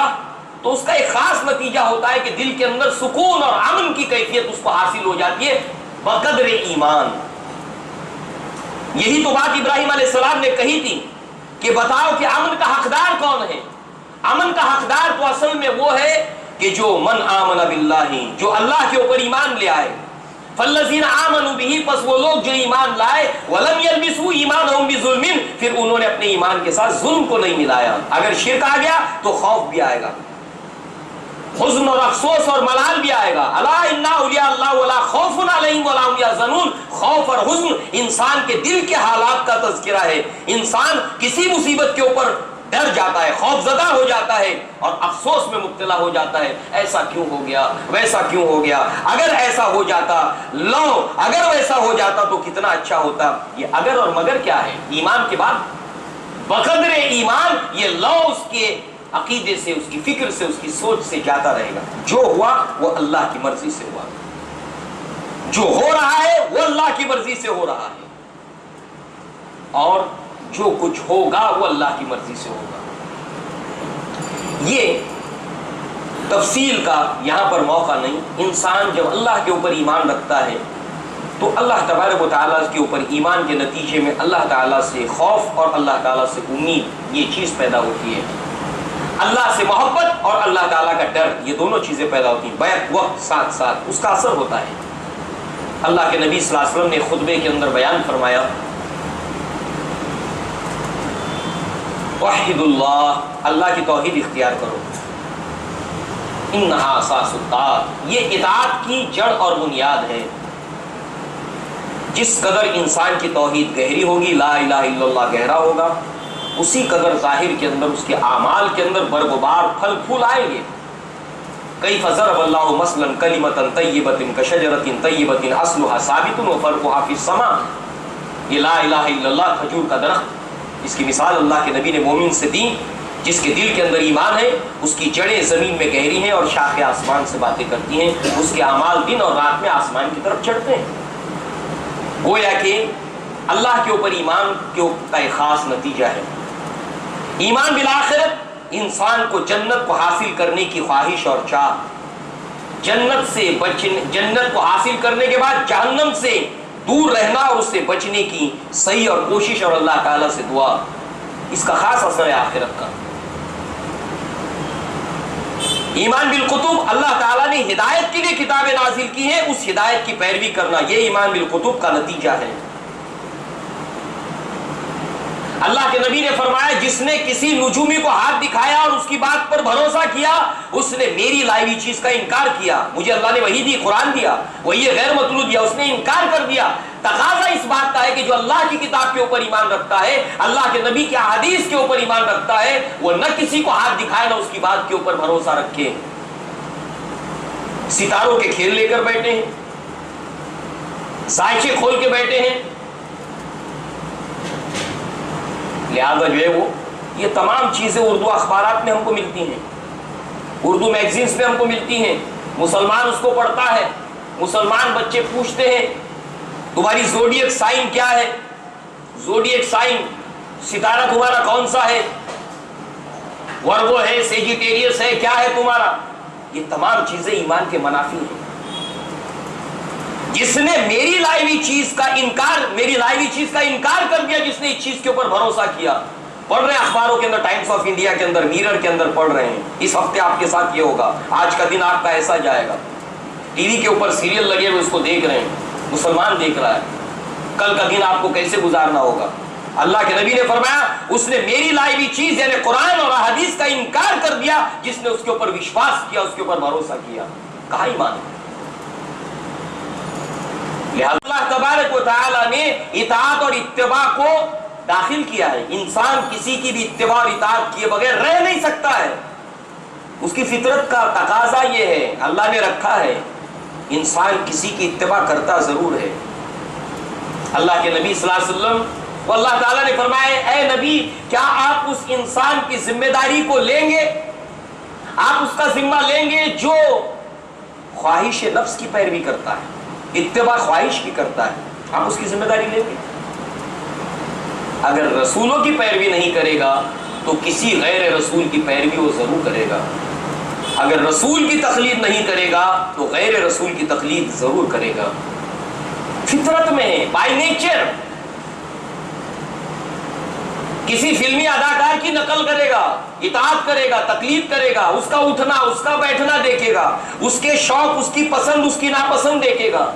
تو اس کا ایک خاص نتیجہ ہوتا ہے کہ دل کے اندر سکون اور امن کی کیفیت اس کو حاصل ہو جاتی ہے بقدر ایمان۔ یہی تو بات ابراہیم علیہ السلام نے کہی تھی کہ بتاؤ کہ امن کا حقدار کون ہے؟ امن کا حقدار تو اصل میں وہ ہے کہ جو من آمن باللہ، جو اللہ کے اوپر ایمان لے آئے، فالذین آمنوا بہ، پس وہ لوگ جو ایمان لائے، ولم یلبسوا ایمانہم بظلم، پھر انہوں نے اپنے ایمان کے ساتھ ظلم کو نہیں ملایا۔ اگر شرک آ گیا تو خوف بھی آئے گا، حزن اور افسوس اور ملال بھی آئے گا۔ الا ان اولیاء اللہ ولا خوف علیہم ولا هم یحزنون، خوف اور حزن انسان کے دل کے حالات کا تذکرہ ہے۔ انسان کسی مصیبت کے اوپر ڈر جاتا ہے، خوف زدہ ہو جاتا ہے اور افسوس میں مبتلا ہو جاتا ہے، ایسا کیوں ہو گیا، ویسا کیوں ہو گیا، اگر ایسا ہو جاتا، لو اگر ویسا ہو جاتا تو کتنا اچھا ہوتا۔ یہ اگر اور مگر کیا ہے؟ ایمان کے بعد بقدر ایمان، یہ لو اس کے عقیدے سے، اس کی فکر سے، اس کی سوچ سے جاتا رہے گا۔ جو ہوا وہ اللہ کی مرضی سے ہوا، جو ہو رہا ہے وہ اللہ کی مرضی سے ہو رہا ہے، اور جو کچھ ہوگا وہ اللہ کی مرضی سے ہوگا۔ یہ تفصیل کا یہاں پر موقع نہیں۔ انسان جب اللہ کے اوپر ایمان رکھتا ہے تو اللہ تبارک و تعالیٰ کے اوپر ایمان کے نتیجے میں اللہ تعالیٰ سے خوف اور اللہ تعالیٰ سے امید، یہ چیز پیدا ہوتی ہے۔ اللہ سے محبت اور اللہ تعالیٰ کا ڈر، یہ دونوں چیزیں پیدا ہوتی ہیں بیک وقت ساتھ ساتھ، اس کا اثر ہوتا ہے۔ اللہ کے نبی صلی اللہ علیہ وسلم نے خطبے کے اندر بیان فرمایا، وحید اللہ، اللہ کی توحید اختیار کرو، انہا اساس الطاعت، یہ اطاعت کی جڑ اور بنیاد ہے۔ جس قدر انسان کی توحید گہری ہوگی، لا الہ الا اللہ گہرا ہوگا، اسی قدر ظاہر کے اندر، اس کے اعمال کے اندر برگبار پھل پھول آئیں گے۔ کیف ضرب اللہ مثلا کلمۃ طیبۃ کشجرۃ طیبۃ اصلها ثابت وفرعها فی السماء، یہ لا الہ الا اللہ کھجور کا درخت، اس کی مثال اللہ کے نبی نے مومن سے دی جس کے دل کے اندر ایمان ہے، اس کی جڑیں زمین میں گہری ہیں اور شاخیں آسمان سے باتیں کرتی ہیں، اس کے اعمال دن اور رات میں آسمان کی طرف چڑھتے ہیں۔ گویا کہ اللہ کے اوپر ایمان کا ایک خاص نتیجہ ہے۔ ایمان بالآخرت انسان کو جنت کو حاصل کرنے کی خواہش اور چاہ، جنت کو حاصل کرنے کے بعد جہنم سے دور رہنا اور اس سے بچنے کی صحیح اور کوشش اور اللہ تعالیٰ سے دعا، اس کا خاص اثر ہے آخرت کا۔ ایمان بالکتب، اللہ تعالیٰ نے ہدایت کے لیے کتابیں نازل کی ہیں، اس ہدایت کی پیروی کرنا، یہ ایمان بالکتب کا نتیجہ ہے۔ اللہ کے نبی نے فرمایا جس نے کسی نجومی کو ہاتھ دکھایا اور اس کی بات پر بھروسہ کیا، اس نے میری لائی ہوئی چیز کا انکار کیا۔ مجھے اللہ نے وحی دی، قرآن دیا، وہی غیر مطلوب دیا، اس نے انکار کر دیا۔ تقاضا اس بات کا ہے کہ جو اللہ کی کتاب کے اوپر ایمان رکھتا ہے، اللہ کے نبی کی احادیث کے اوپر ایمان رکھتا ہے، وہ نہ کسی کو ہاتھ دکھائے نہ اس کی بات کے اوپر بھروسہ رکھے۔ ستاروں کے کھیل لے کر بیٹھے ہیں، سائچے کھول کے بیٹھے ہیں، لہذا جو ہے وہ یہ تمام چیزیں اردو اخبارات میں ہم کو ملتی ہیں، اردو میگزینز میں ہم کو ملتی ہیں، مسلمان اس کو پڑھتا ہے، مسلمان بچے پوچھتے ہیں تمہاری زوڈیک سائن کیا ہے، زوڈیک سائن ستارہ تمہارا کون سا ہے، ورگو ہے، سیجیٹیریس ہے، کیا ہے تمہارا؟ یہ تمام چیزیں ایمان کے منافی ہیں۔ جس نے میری لائی ہوئی چیز کا انکار کر دیا، جس نے اس چیز کے اوپر بھروسہ کیا، پڑھ رہے ہیں اخباروں کے اندر، ٹائمز آف انڈیا کے اندر، میرر کے اندر پڑھ رہے ہیں اس ہفتے آپ کے ساتھ یہ ہوگا، آج کا دن آپ کا ایسا جائے گا. ٹی وی کے اوپر سیریل لگے ہوئے اس کو دیکھ رہے ہیں، مسلمان دیکھ رہا ہے کل کا دن آپ کو کیسے گزارنا ہوگا. اللہ کے نبی نے فرمایا اس نے میری لائی ہوئی چیز یعنی قرآن اور حدیث کا انکار کر دیا جس نے اس کے اوپر وشواس کیا، اس کے اوپر بھروسہ کیا. کہا ایمان. لہذا اللہ تبارک و تعالی نے اطاعت اور اتباع کو داخل کیا ہے. انسان کسی کی بھی اتباع اور اطاعت کیے بغیر رہ نہیں سکتا ہے. اس کی فطرت کا تقاضا یہ ہے، اللہ نے رکھا ہے، انسان کسی کی اتباع کرتا ضرور ہے. اللہ کے نبی صلی اللہ علیہ وسلم وہ اللہ تعالیٰ نے فرمایا اے نبی کیا آپ اس انسان کی ذمہ داری کو لیں گے، آپ اس کا ذمہ لیں گے جو خواہش نفس کی پیروی کرتا ہے، اتباع خواہش کی کرتا ہے، آپ اس کی ذمہ داری لیں گے؟ اگر رسولوں کی پیروی نہیں کرے گا تو کسی غیر رسول کی پیروی وہ ضرور کرے گا. اگر رسول کی تقلید نہیں کرے گا تو غیر رسول کی تقلید ضرور کرے گا. فطرت میں ہے، بائی نیچر. کسی فلمی اداکار کی نقل کرے گا، اطاعت کرے گا، تقلید کرے گا، اس کا اٹھنا اس کا بیٹھنا دیکھے گا، اس کے شوق اس کی پسند اس کی ناپسند دیکھے گا.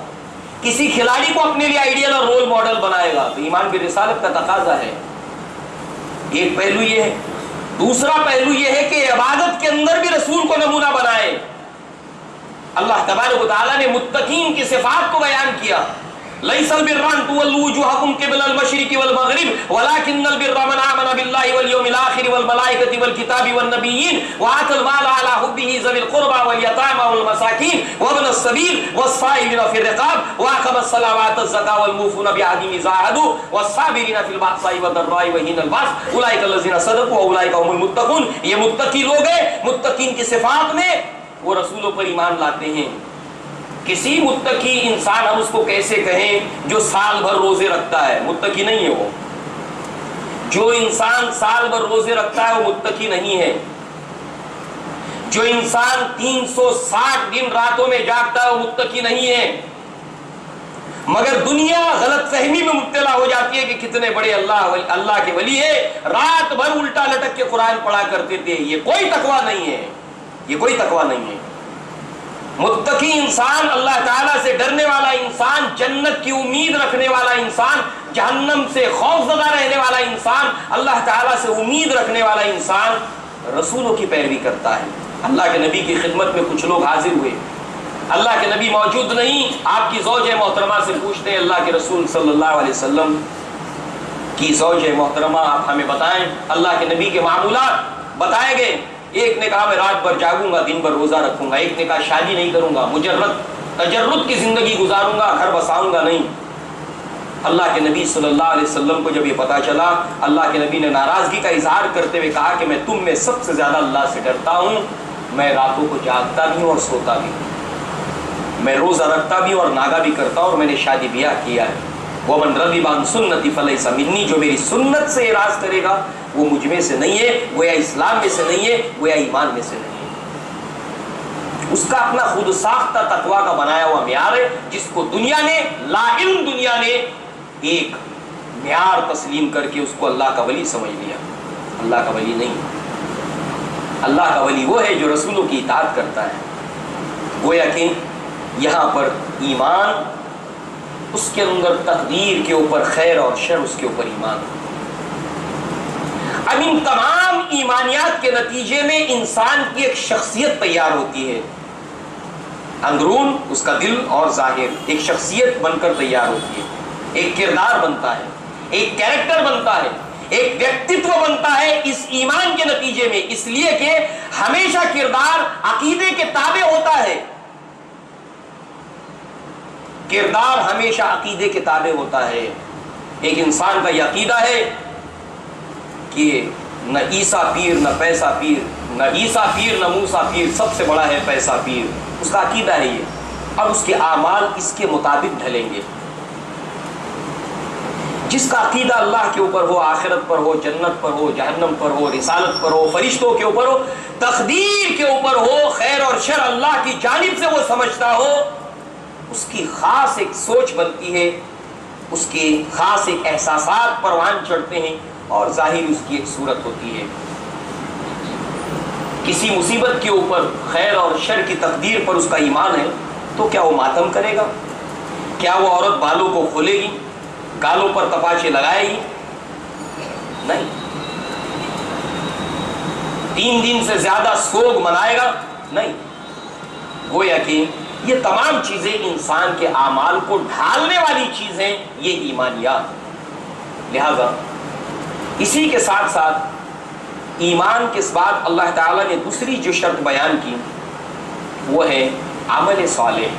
کسی کھلاڑی کو اپنے لیے آئیڈیل اور رول ماڈل بنائے گا تو ایمان کی رسالت کا تقاضا ہے. ایک پہلو یہ ہے. دوسرا پہلو یہ ہے کہ عبادت کے اندر بھی رسول کو نمونہ بنائے. اللہ تبارک و تعالیٰ نے متقین کی صفات کو بیان کیا. ليس البر أن تولوا وجوهكم قبل المشرق والمغرب ولكن البر من آمن بالله واليوم الآخر والملائكة والكتاب والنبيين وآتى المال على حبه ذوي القربى واليتامى والمساكين وابن السبيل والصائمين في الرقاب وأقام الصلاة وآتى الزكاة والموفون بعهدهم إذا عاهدوا والصابرين في البأساء والضراء وحين البأس أولئك الذين صدقوا وأولئك هم المتقون. یہ متقی لوگ ہیں. متقین کی صفات میں وہ رسولوں پر ایمان لاتے ہیں. کسی متقی انسان ہم اس کو کیسے کہیں جو سال بھر روزے رکھتا ہے؟ متقی نہیں ہے وہ. جو انسان سال بھر روزے رکھتا ہے وہ متقی نہیں ہے. جو انسان 360 دن راتوں میں جاگتا ہے وہ متقی نہیں ہے. مگر دنیا غلط فہمی میں مبتلا ہو جاتی ہے کہ کتنے بڑے اللہ کے ولی ہے، رات بھر الٹا لٹک کے قرآن پڑھا کرتے تھے. یہ کوئی تقویٰ نہیں ہے، یہ کوئی تقویٰ نہیں ہے. متقی انسان، اللہ تعالیٰ سے ڈرنے والا انسان، جنت کی امید رکھنے والا انسان، جہنم سے خوف زدہ رہنے والا انسان، اللہ تعالیٰ سے امید رکھنے والا انسان رسولوں کی پیروی کرتا ہے. اللہ کے نبی کی خدمت میں کچھ لوگ حاضر ہوئے. اللہ کے نبی موجود نہیں. آپ کی زوجہ محترمہ سے پوچھتے ہیں اللہ کے رسول صلی اللہ علیہ وسلم کی زوجہ محترمہ آپ ہمیں بتائیں. اللہ کے نبی کے معمولات بتائے گئے. ایک نے کہا میں رات بھر جاگوں گا، دن بھر روزہ رکھوں گا. ایک نے کہا شادی نہیں کروں گا، تجرد کی زندگی گزاروں گا، گھر بساؤں گا نہیں. اللہ کے نبی صلی اللہ علیہ وسلم کو جب یہ پتا چلا، اللہ کے نبی نے ناراضگی کا اظہار کرتے ہوئے کہا کہ میں تم میں سب سے زیادہ اللہ سے ڈرتا ہوں. میں راتوں کو جاگتا بھی ہوں اور سوتا بھی ہوں، میں روزہ رکھتا بھی اور ناگا بھی کرتا ہوں، اور میں نے شادی بیاہ کیا ہے. وَمَنْ رَغِبَ عَنْ سُنَّتِي فَلَيْسَ مِنِّي. جو میری سنت سے اعراض کرے گا وہ مجھ میں سے نہیں ہے، گویا اسلام میں سے نہیں ہے، گویا ایمان میں سے نہیں ہے. اس کا اپنا خود ساختہ تقویٰ کا بنایا ہوا معیار ہے جس کو دنیا نے، لا علم دنیا نے ایک معیار تسلیم کر کے اس کو اللہ کا ولی سمجھ لیا. اللہ کا ولی نہیں. اللہ کا ولی وہ ہے جو رسولوں کی اطاعت کرتا ہے. گویا کہ یہاں پر ایمان، اس کے اندر تقدیر کے اوپر خیر اور شر، اس کے اوپر ایمان. اب ان تمام ایمانیات کے نتیجے میں انسان کی ایک شخصیت تیار ہوتی ہے. اندرون اس کا دل اور ظاہر ایک شخصیت بن کر تیار ہوتی ہے. ایک کردار بنتا ہے، ایک کیریکٹر بنتا ہے، ایک ویکتتو بنتا ہے اس ایمان کے نتیجے میں. اس لیے کہ ہمیشہ کردار عقیدے کے تابع ہوتا ہے. کردار ہمیشہ عقیدے کے تابع ہوتا ہے. ایک انسان کا یہ عقیدہ ہے کہ نہ عیسیٰ پیر نہ پیسہ پیر، نہ عیسیٰ پیر نہ موسیٰ پیر، سب سے بڑا ہے پیسہ پیر. اس کا عقیدہ ہے یہ. اب اس کے اعمال اس کے مطابق ڈھلیں گے. جس کا عقیدہ اللہ کے اوپر ہو، آخرت پر ہو، جنت پر ہو، جہنم پر ہو، رسالت پر ہو، فرشتوں کے اوپر ہو، تقدیر کے اوپر ہو، خیر اور شر اللہ کی جانب سے وہ سمجھتا ہو، اس کی خاص ایک سوچ بنتی ہے، اس کے خاص ایک احساسات پروان چڑھتے ہیں اور ظاہر اس کی ایک صورت ہوتی ہے. کسی مصیبت کے اوپر خیر اور شر کی تقدیر پر اس کا ایمان ہے تو کیا وہ ماتم کرے گا؟ کیا وہ عورت بالوں کو کھولے گی، گالوں پر تپاچے لگائے گی؟ نہیں. 3 دن سے زیادہ سوگ منائے گا؟ نہیں. گویا کہ یہ تمام چیزیں انسان کے اعمال کو ڈھالنے والی چیزیں، یہ ایمانیات. لہذا اسی کے ساتھ ساتھ ایمان کے بعد اللہ تعالیٰ نے دوسری جو شرط بیان کی وہ ہے عمل صالح.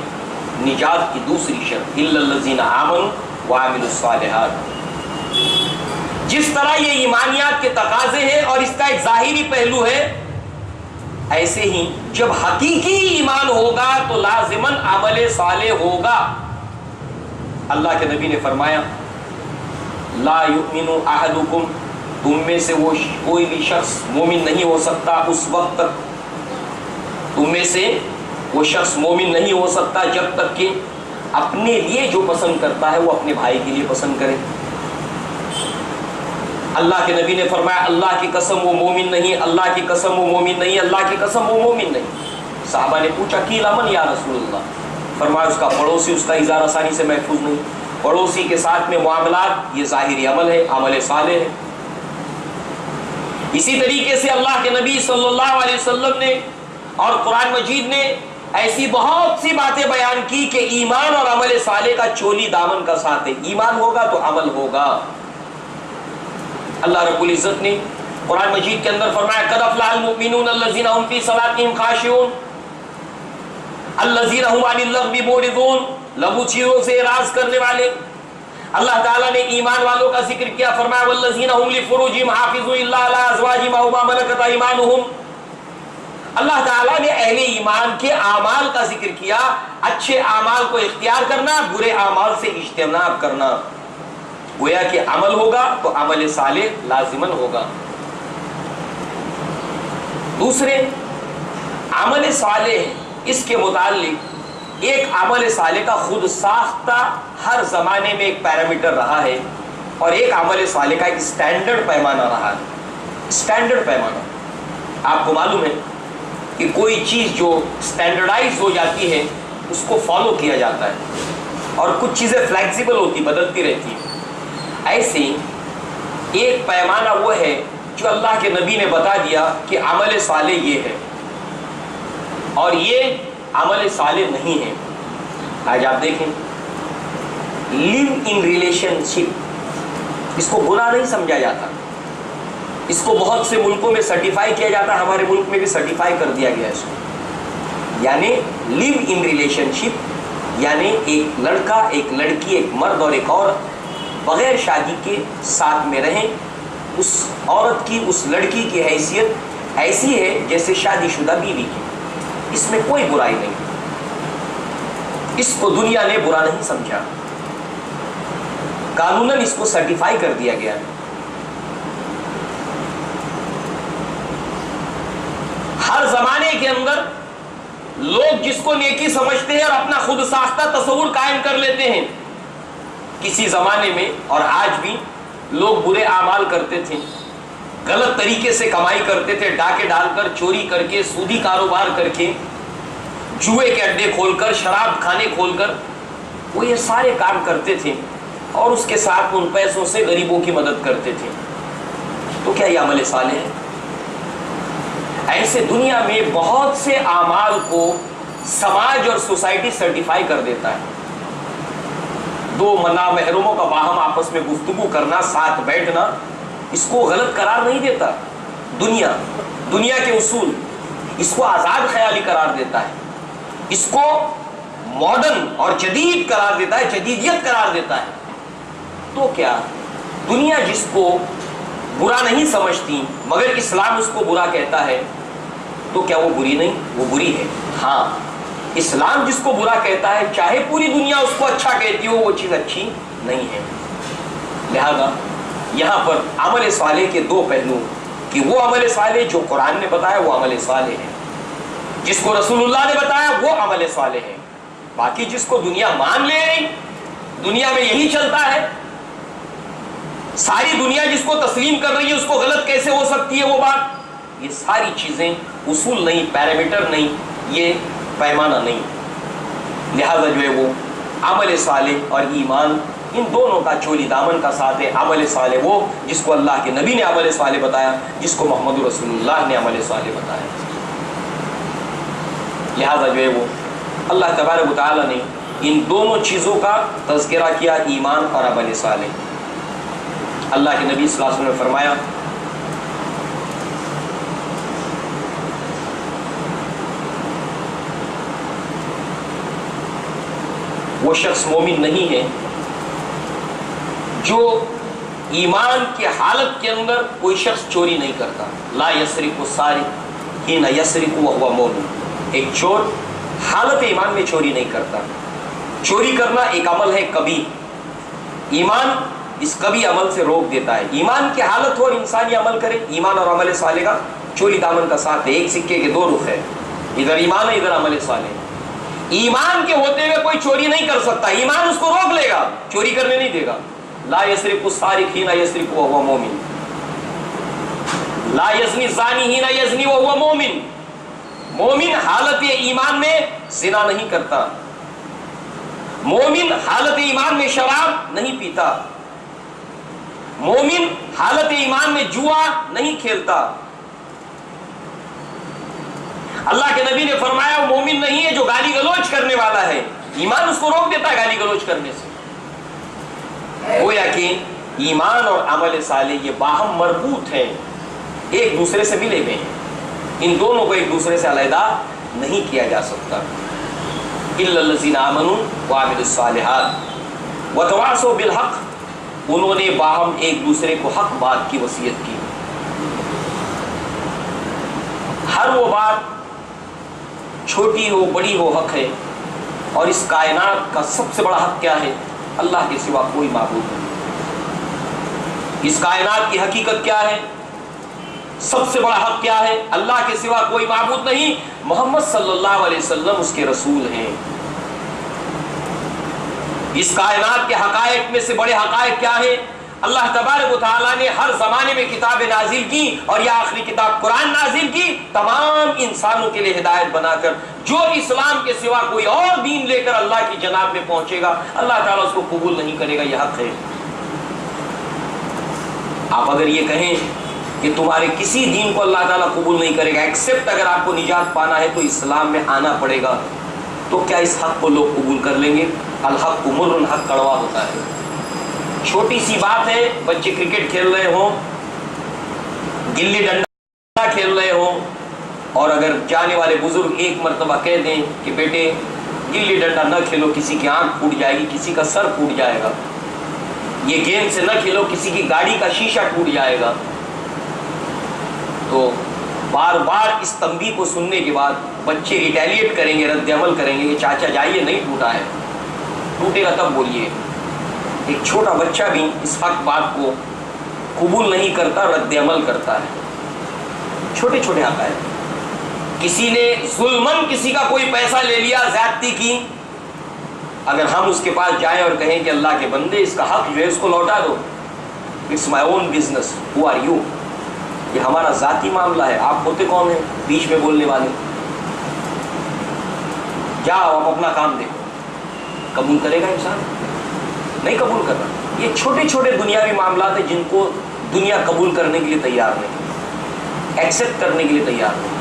نجات کی دوسری شرط الا الذین آمنوا وعملوا الصالحات. جس طرح یہ ایمانیات کے تقاضے ہیں اور اس کا ایک ظاہری پہلو ہے، ایسے ہی جب حقیقی ایمان ہوگا تو لازماً عمل صالح ہوگا. اللہ کے نبی نے فرمایا لا یؤمن احدکم، تم میں سے وہ کوئی بھی شخص مومن نہیں ہو سکتا اس وقت تک، تم میں سے وہ شخص مومن نہیں ہو سکتا جب تک کہ اپنے لیے جو پسند کرتا ہے وہ اپنے بھائی کے لیے پسند کرے. اللہ کے نبی نے فرمایا اللہ کی قسم وہ مومن نہیں، اللہ کی قسم وہ مومن نہیں، اللہ کی قسم وہ مومن نہیں. صحابہ نے پوچھا قیل من یا رسول اللہ؟ فرمایا اس کا پڑوسی اس کا اظہار آسانی سے محفوظ نہیں. پڑوسی کے ساتھ میں معاملات یہ ظاہری عمل ہے، عمل صالح ہے. اسی طریقے سے اللہ کے نبی صلی اللہ علیہ وسلم نے اور قرآن مجید نے ایسی بہت سی باتیں بیان کی کہ ایمان اور عمل صالح کا چولی دامن کا ساتھ ہے. ایمان ہوگا تو عمل ہوگا. اللہ رب العزت نے قرآن مجید کے اندر فرمایا قد افلح المؤمنون الذین هم فی صلاتهم خاشعون الذین هم عن اللغو معرضون، لغو چیزوں سے اعراض کرنے والے. اللہ تعالیٰ نے ایمان والوں کا ذکر کیا، فرمایا والذین هم لفروجهم حافظون الا علی ازواجهم او ما ملکت ایمانهم. اللہ تعالیٰ نے اہل ایمان کے اعمال کا ذکر کیا، اچھے اعمال کو اختیار کرنا، برے اعمال سے اجتناب کرنا. گویا کہ عمل ہوگا تو عمل صالح لازماً ہوگا. دوسرے عمل صالح، اس کے متعلق ایک عمل صالح کا خود ساختہ ہر زمانے میں ایک پیرامیٹر رہا ہے اور ایک عمل صالح کا ایک سٹینڈرڈ پیمانہ رہا ہے. سٹینڈرڈ پیمانہ، آپ کو معلوم ہے کہ کوئی چیز جو سٹینڈرڈائز ہو جاتی ہے اس کو فالو کیا جاتا ہے اور کچھ چیزیں فلیکسیبل ہوتی بدلتی رہتی ہیں. ایسے ایک پیمانہ وہ ہے جو اللہ کے نبی نے بتا دیا کہ عمل صالح یہ ہے اور یہ عمل صالح نہیں ہے. آج آپ دیکھیں لیو ان ریلیشن شپ، اس کو گناہ نہیں سمجھا جاتا. اس کو بہت سے ملکوں میں سرٹیفائی کیا جاتا ہے، ہمارے ملک میں بھی سرٹیفائی کر دیا گیا ہے اس کو. یعنی لیو ان ریلیشن شپ یعنی ایک لڑکا ایک لڑکی ایک مرد اور ایک عورت بغیر شادی کے ساتھ میں رہیں. اس عورت کی اس لڑکی کی حیثیت ایسی ہے جیسے شادی شدہ بیوی کی. اس میں کوئی برائی نہیں. اس کو دنیا نے برا نہیں سمجھا، قانوناً اس کو سرٹیفائی کر دیا گیا. ہر زمانے کے اندر لوگ جس کو نیکی سمجھتے ہیں اور اپنا خود ساختہ تصور قائم کر لیتے ہیں. کسی زمانے میں اور آج بھی لوگ برے اعمال کرتے تھے، غلط طریقے سے کمائی کرتے تھے، ڈاکے ڈال کر، چوری کر کے، سودی کاروبار کر کے، جوئے کے اڈے کھول کر، شراب خانے کھول کر، وہ یہ سارے کام کرتے تھے اور اس کے ساتھ ان پیسوں سے غریبوں کی مدد کرتے تھے. تو کیا یہ عمل صالح ہے؟ ایسے دنیا میں بہت سے اعمال کو سماج اور سوسائٹی سرٹیفائی کر دیتا ہے. دو نامحرموں کا باہم آپس میں گفتگو کرنا، ساتھ بیٹھنا، اس کو غلط قرار نہیں دیتا. دنیا کے اصول اس کو آزاد خیالی قرار دیتا ہے، اس کو ماڈرن اور جدید قرار دیتا ہے، جدیدیت قرار دیتا ہے. تو کیا دنیا جس کو برا نہیں سمجھتی مگر اسلام اس کو برا کہتا ہے تو کیا وہ بری نہیں؟ وہ بری ہے. ہاں، اسلام جس کو برا کہتا ہے چاہے پوری دنیا اس کو اچھا کہتی ہو وہ چیز اچھی نہیں ہے. لہذا یہاں پر عمل صالح کے دو پہلو کہ وہ عمل صالح جو قرآن نے بتایا وہ عمل صالح ہے، جس کو رسول اللہ نے بتایا وہ عمل صالح ہے. باقی جس کو دنیا مان لے رہی، دنیا میں یہی چلتا ہے، ساری دنیا جس کو تسلیم کر رہی ہے اس کو غلط کیسے ہو سکتی ہے وہ بات؟ یہ ساری چیزیں اصول نہیں، پیرامیٹر نہیں، یہ پیمانہ نہیں. لہذا جو ہے وہ عمل صالح اور ایمان ان دونوں کا چولی دامن کا ساتھ ہے. عمل صالح وہ جس کو اللہ کے نبی نے عمل صالح بتایا، جس کو محمد رسول اللہ نے عمل صالح بتایا. لہذا جو ہے وہ اللہ تبارک و تعالیٰ نے ان دونوں چیزوں کا تذکرہ کیا، ایمان اور عمل صالح. اللہ کے نبی صلی اللہ علیہ وسلم نے فرمایا وہ شخص مومن نہیں ہے جو ایمان کی حالت کے اندر کوئی شخص چوری نہیں کرتا. لا یسرق السارق حین یسرق وهو مؤمن. ایک چور حالت ایمان میں چوری نہیں کرتا. چوری کرنا ایک عمل ہے کبھی، ایمان اس کبھی عمل سے روک دیتا ہے. ایمان کی حالت ہو اور انسان یہ عمل کرے، ایمان اور عمل صالح کا چوری دامن کا ساتھ ہے. ایک سکے کے دو رخ ہے، ادھر ایمان ہے ادھر عمل صالح. ایمان کے ہوتے ہوئے کوئی چوری نہیں کر سکتا، ایمان اس کو روک لے گا، چوری کرنے نہیں دے گا. لا یسرق السارق حین یسرق وهو مؤمن، لا یزنی الزانی حین یزنی وهو مؤمن. مومن حالت ایمان میں زنا نہیں کرتا، مومن حالت ایمان میں شراب نہیں پیتا، مومن حالت ایمان میں جوا نہیں کھیلتا. اللہ کے نبی نے فرمایا وہ مومن نہیں ہے جو گالی گلوچ کرنے والا ہے، ایمان اس کو روک دیتا ہے گالی گلوچ کرنے سے. گویا کہ ایمان اور عمل صالح یہ باہم مربوط ہیں، ایک دوسرے سے ملے ہوئے ہیں. ان دونوں کو ایک دوسرے سے علیحدہ نہیں کیا جا سکتا. الا الذین آمنوا وعملوا الصالحات وتواصوا بالحق. انہوں نے باہم ایک دوسرے کو حق بات کی وصیت کی. ہر وہ بات چھوٹی ہو بڑی ہو حق ہے. اور اس کائنات کا سب سے بڑا حق کیا ہے؟ اللہ کے سوا کوئی معبود نہیں. اس کائنات کی حقیقت کیا ہے؟ سب سے بڑا حق کیا ہے؟ اللہ کے سوا کوئی معبود نہیں، محمد صلی اللہ علیہ وسلم اس کے رسول ہیں. اس کائنات کے حقائق میں سے بڑے حقائق کیا ہیں؟ اللہ تبارک و تعالیٰ نے ہر زمانے میں کتابیں نازل کی اور یہ آخری کتاب قرآن نازل کی تمام انسانوں کے لیے ہدایت بنا کر. جو اسلام کے سوا کوئی اور دین لے کر اللہ کی جناب میں پہنچے گا اللہ تعالیٰ اس کو قبول نہیں کرے گا، یہ حق ہے. آپ اگر یہ کہیں کہ تمہارے کسی دین کو اللہ تعالیٰ قبول نہیں کرے گا ایکسپٹ اگر آپ کو نجات پانا ہے تو اسلام میں آنا پڑے گا، تو کیا اس حق کو لوگ قبول کر لیں گے؟ الحق مر، حق کڑوا ہوتا ہے. چھوٹی سی بات ہے، بچے کرکٹ کھیل رہے ہوں، گلی ڈنڈا کھیل رہے ہوں، اور اگر جانے والے بزرگ ایک مرتبہ کہہ دیں کہ بیٹے گلی ڈنڈا نہ کھیلو، کسی کی آنکھ پھوٹ جائے گی، کسی کا سر پھوٹ جائے گا. یہ گیم سے نہ کھیلو، کسی کی گاڑی کا شیشہ ٹوٹ جائے گا. تو بار بار اس تنبیہ کو سننے کے بعد بچے ریٹیلیٹ کریں گے، رد عمل کریں گے کہ چاچا جائیے نہیں ٹوٹا ہے، ٹوٹے گا تب بولیے. ایک چھوٹا بچہ بھی اس حق بات کو قبول نہیں کرتا، رد عمل کرتا ہے. چھوٹے چھوٹے حقائق، کسی نے ظلمن کسی کا کوئی پیسہ لے لیا، زیادتی کی، اگر ہم اس کے پاس جائیں اور کہیں کہ اللہ کے بندے اس کا حق جو ہے اس کو لوٹا دو، it's my own business, who are you, یہ ہمارا ذاتی معاملہ ہے، آپ ہوتے کون ہیں بیچ میں بولنے والے؟ جاؤ آپ اپنا کام دیکھو. قبول کرے گا انسان؟ نہیں قبول کرنا. یہ چھوٹے چھوٹے دنیاوی معاملات ہیں جن کو دنیا قبول کرنے کے لیے تیار نہیں، ایکسیپٹ کرنے کے لیے تیار نہیں.